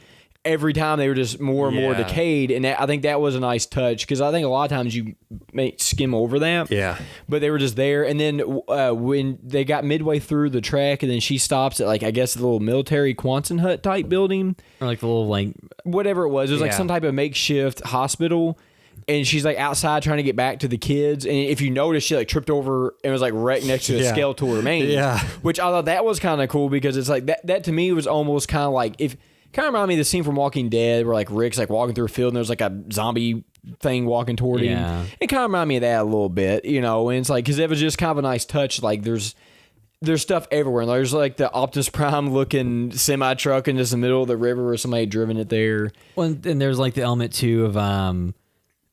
every time they were just more and more decayed, and I think that was a nice touch because I think a lot of times you may skim over that. Yeah. But they were just there, and then when they got midway through the track, and then she stops at like I guess the little military Quonset hut type building, or like the little like whatever it was. It was like Yeah. some type of makeshift hospital. And she's like outside trying to get back to the kids. And if you notice, she like tripped over and was like right next to a skeletal remains. Yeah. Which I thought that was kind of cool because it's like that to me was almost kind of like if kind of reminded me of the scene from Walking Dead where like Rick's like walking through a field and there's like a zombie thing walking toward him. It kind of reminded me of that a little bit, And it's like because it was just kind of a nice touch. Like there's stuff everywhere. And there's like the Optimus Prime looking semi truck in just the middle of the river where somebody had driven it there. Well, and there's like the element too of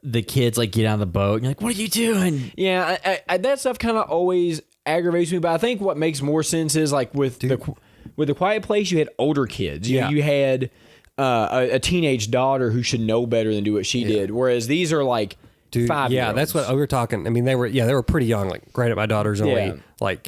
the kids like get out of the boat and you're like, what are you doing? Yeah, I, that stuff kind of always aggravates me, but I think what makes more sense is like with the Quiet Place, you had older kids. You had a teenage daughter who should know better than do what she did, whereas these are like 5 years. Yeah, that's what we were talking. I mean, they were pretty young. Like, granted, my daughter's only like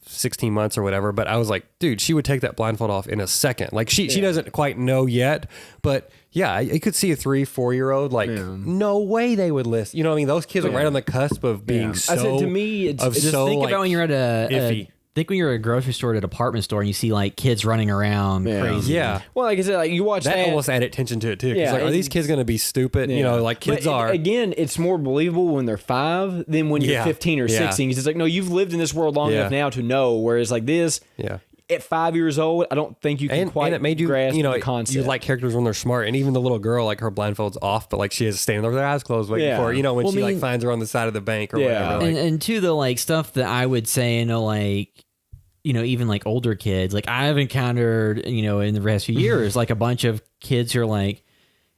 16 months or whatever, but I was like, dude, she would take that blindfold off in a second. Like she doesn't quite know yet, but yeah, I could see a 3-4-year-old like no way they would listen. You know what I mean? Those kids are right on the cusp of being so. I said to me, it's Just so think like, about when you're at iffy. Think when you're at a grocery store, at a department store, and you see like kids running around crazy. Yeah. Well, like I said, like you watch That that. almost added attention to it too. 'Cause Yeah, like, are these kids going to be stupid? You know, like kids But are. Again, it's more believable when they're 5 than when you're Yeah. 15 or Yeah. 16. 'Cause it's like, no, you've lived in this world long enough now to know. Whereas like this, Yeah. at 5 years old, I don't think you can quite and it made you, grasp you know, the concept. you like characters when they're smart, and even the little girl, like her blindfold's off, but like she has to stand there with her eyes closed waiting for her, you know, when she like finds her on the side of the bank or whatever. Like, and to the like stuff that I would say, you know, like, you know, even like older kids, like I've encountered, you know, in the past few years, like a bunch of kids who are like,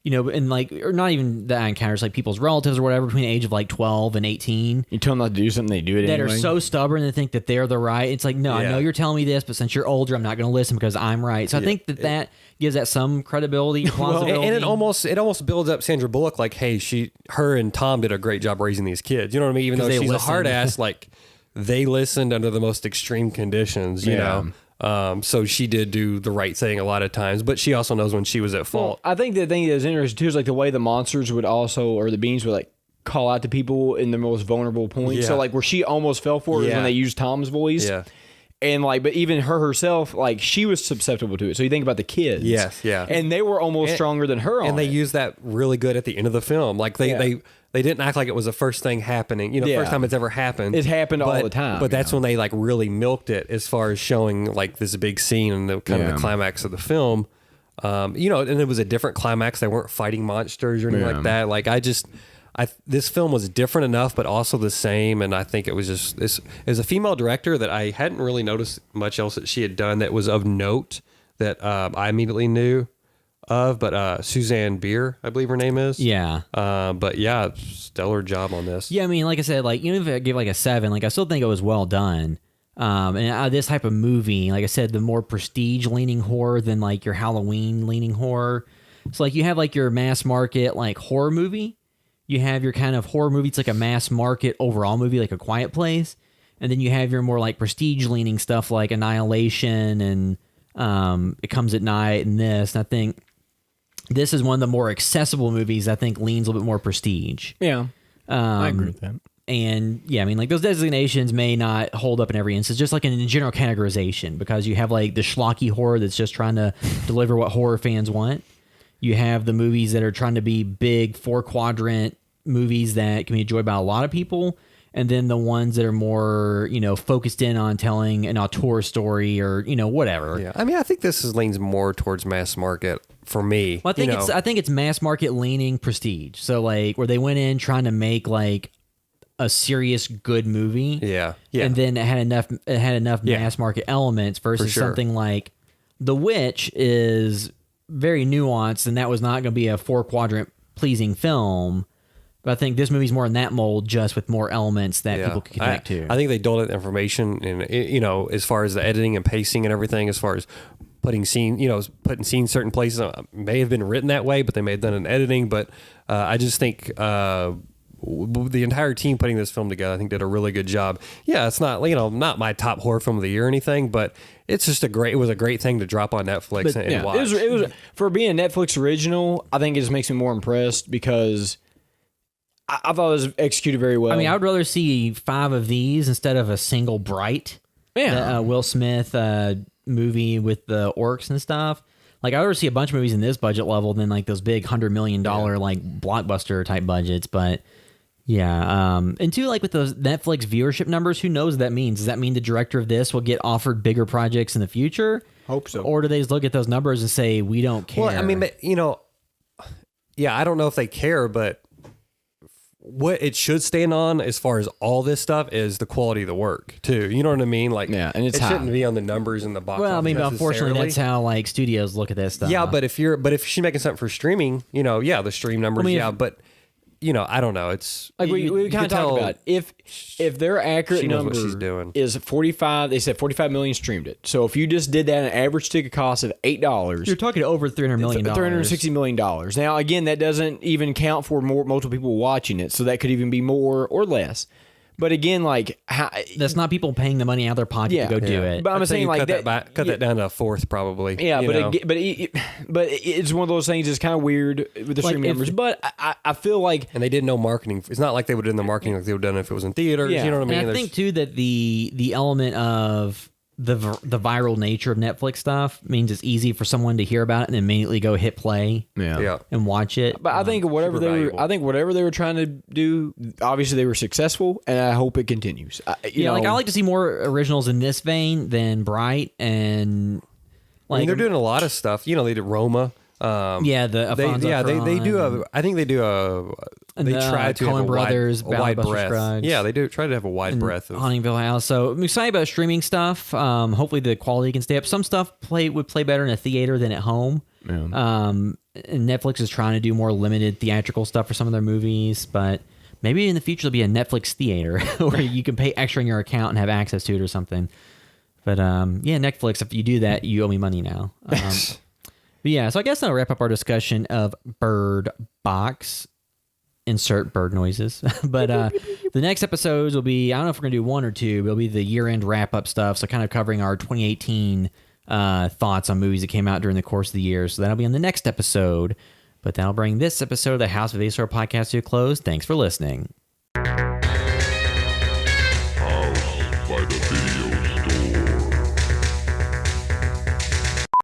you know, and like, or not even that I encounter, like people's relatives or whatever between the age of like 12 and 18. You tell them not to do something, they do it that anyway. are so stubborn and think that they're the right. It's like, no, I know you're telling me this, but since you're older, I'm not going to listen because I'm right. So I think that gives that some credibility, plausibility. and it almost builds up Sandra Bullock, like, hey, her and Tom did a great job raising these kids. You know what I mean? Even though she's a hard ass, like they listened under the most extreme conditions, you know. So she did do the right thing a lot of times, but she also knows when she was at fault. Well, I think the thing that's interesting too is like the way the monsters would also, or the beings would like call out to people in the most vulnerable points. Yeah. So like where she almost fell for it was when they used Tom's voice. Yeah. And like, but even herself, like she was susceptible to it. So you think about the kids. Yes, yeah. And they were almost stronger than her on and they it. used that really good at the end of the film. Like they didn't act like it was the first thing happening. You know, first time it's ever happened. It happened all the time. But that's when they like really milked it as far as showing like this big scene and the kind of the climax of the film. You know, and it was a different climax. They weren't fighting monsters or anything like that. Like this film was different enough, but also the same. And I think it was just this as a female director that I hadn't really noticed much else that she had done that was of note that I immediately knew of. But Suzanne Bier, I believe her name is. Yeah. But yeah, stellar job on this. Yeah, I mean, like I said, like even if I give like a 7, like I still think it was well done. And this type of movie, like I said, the more prestige leaning horror than like your Halloween leaning horror. So like you have like your mass market like horror movie. You have your kind of horror movie. It's like a mass market overall movie, like A Quiet Place. And then you have your more like prestige leaning stuff like Annihilation and It Comes at Night and this. And I think this is one of the more accessible movies. I think leans a little bit more prestige. Yeah. I agree with that. And yeah, I mean, like those designations may not hold up in every instance, just like in general categorization, because you have like the schlocky horror that's just trying to deliver what horror fans want. You have the movies that are trying to be big 4-quadrant movies that can be enjoyed by a lot of people. And then the ones that are more, you know, focused in on telling an auteur story or, you know, whatever. Yeah. I mean, I think this leans more towards mass market for me. Well, I think it's mass market leaning prestige. So like where they went in trying to make like a serious good movie. Yeah. Yeah. And then it had enough mass market elements versus something like The Witch is very nuanced, and that was not going to be a 4-quadrant pleasing film. But I think this movie's more in that mold, just with more elements that people can connect to. I think they doled out information, and you know, as far as the editing and pacing and everything, as far as putting scenes certain places may have been written that way, but they may have done an editing. But I just think the entire team putting this film together, I think, did a really good job. Yeah, it's not not my top horror film of the year or anything, but it's just it was a great thing to drop on Netflix and watch. It was for being a Netflix original. I think it just makes me more impressed because I thought it was executed very well. I mean, I would rather see 5 of these instead of a single Bright. Yeah. Will Smith movie with the orcs and stuff. Like, I'd rather see a bunch of movies in this budget level than like those big $100 million like blockbuster type budgets. But yeah, and two, like with those Netflix viewership numbers, who knows what that means? Does that mean the director of this will get offered bigger projects in the future? Hope so. Or do they just look at those numbers and say, we don't care? Well, I mean, but, I don't know if they care, but what it should stand on as far as all this stuff is the quality of the work too. You know what I mean? Like, yeah, and it shouldn't be on the numbers in the box. Well, I mean, but unfortunately, necessarily. that's how like studios look at this stuff. Yeah, but if she's making something for streaming, the stream numbers, but I don't know. It's like we kind of talked about if their accurate she knows number what she's doing. is 45. They said 45 million streamed it. So if you just did that, an average ticket cost of $8, you're talking over $300 million. $360 million. Now, again, that doesn't even count for multiple people watching it. So that could even be more or less. But again, like that's not people paying the money out of their pocket to go do it. But I'm saying like cut that down to a fourth probably. Yeah, but it's one of those things. It's kind of weird with the streaming numbers. But I feel like, and they did no marketing. It's not like they would have done the marketing like they would have done if it was in theaters. Yeah. You know what I mean? And I think too that the element of the viral nature of Netflix stuff means it's easy for someone to hear about it and immediately go hit play Yeah. and watch it. But I think whatever super valuable. I think whatever they were trying to do, obviously they were successful, and I hope it continues. Like I like to see more originals in this vein than Bright and I mean, they're doing a lot of stuff. You know, they did Roma. Yeah, the Alfonso they do a. I think they do a. They the try to Coen have Brothers, a wide Ballad Buster breadth. Scruggs. Yeah, they do try to have a wide breadth of. Huntingville House. So I'm excited about streaming stuff. Hopefully the quality can stay up. Some stuff would play better in a theater than at home. And Netflix is trying to do more limited theatrical stuff for some of their movies, but maybe in the future there'll be a Netflix theater where you can pay extra in your account and have access to it or something. But yeah, Netflix, if you do that, you owe me money now. But yeah, so I guess that'll wrap up our discussion of Bird Box. Insert bird noises. But the next episodes will be, I don't know if we're going to do one or two, but it'll be the year-end wrap-up stuff. So kind of covering our 2018 thoughts on movies that came out during the course of the year. So that'll be on the next episode. But that'll bring this episode of the House of Aesor podcast to a close. Thanks for listening.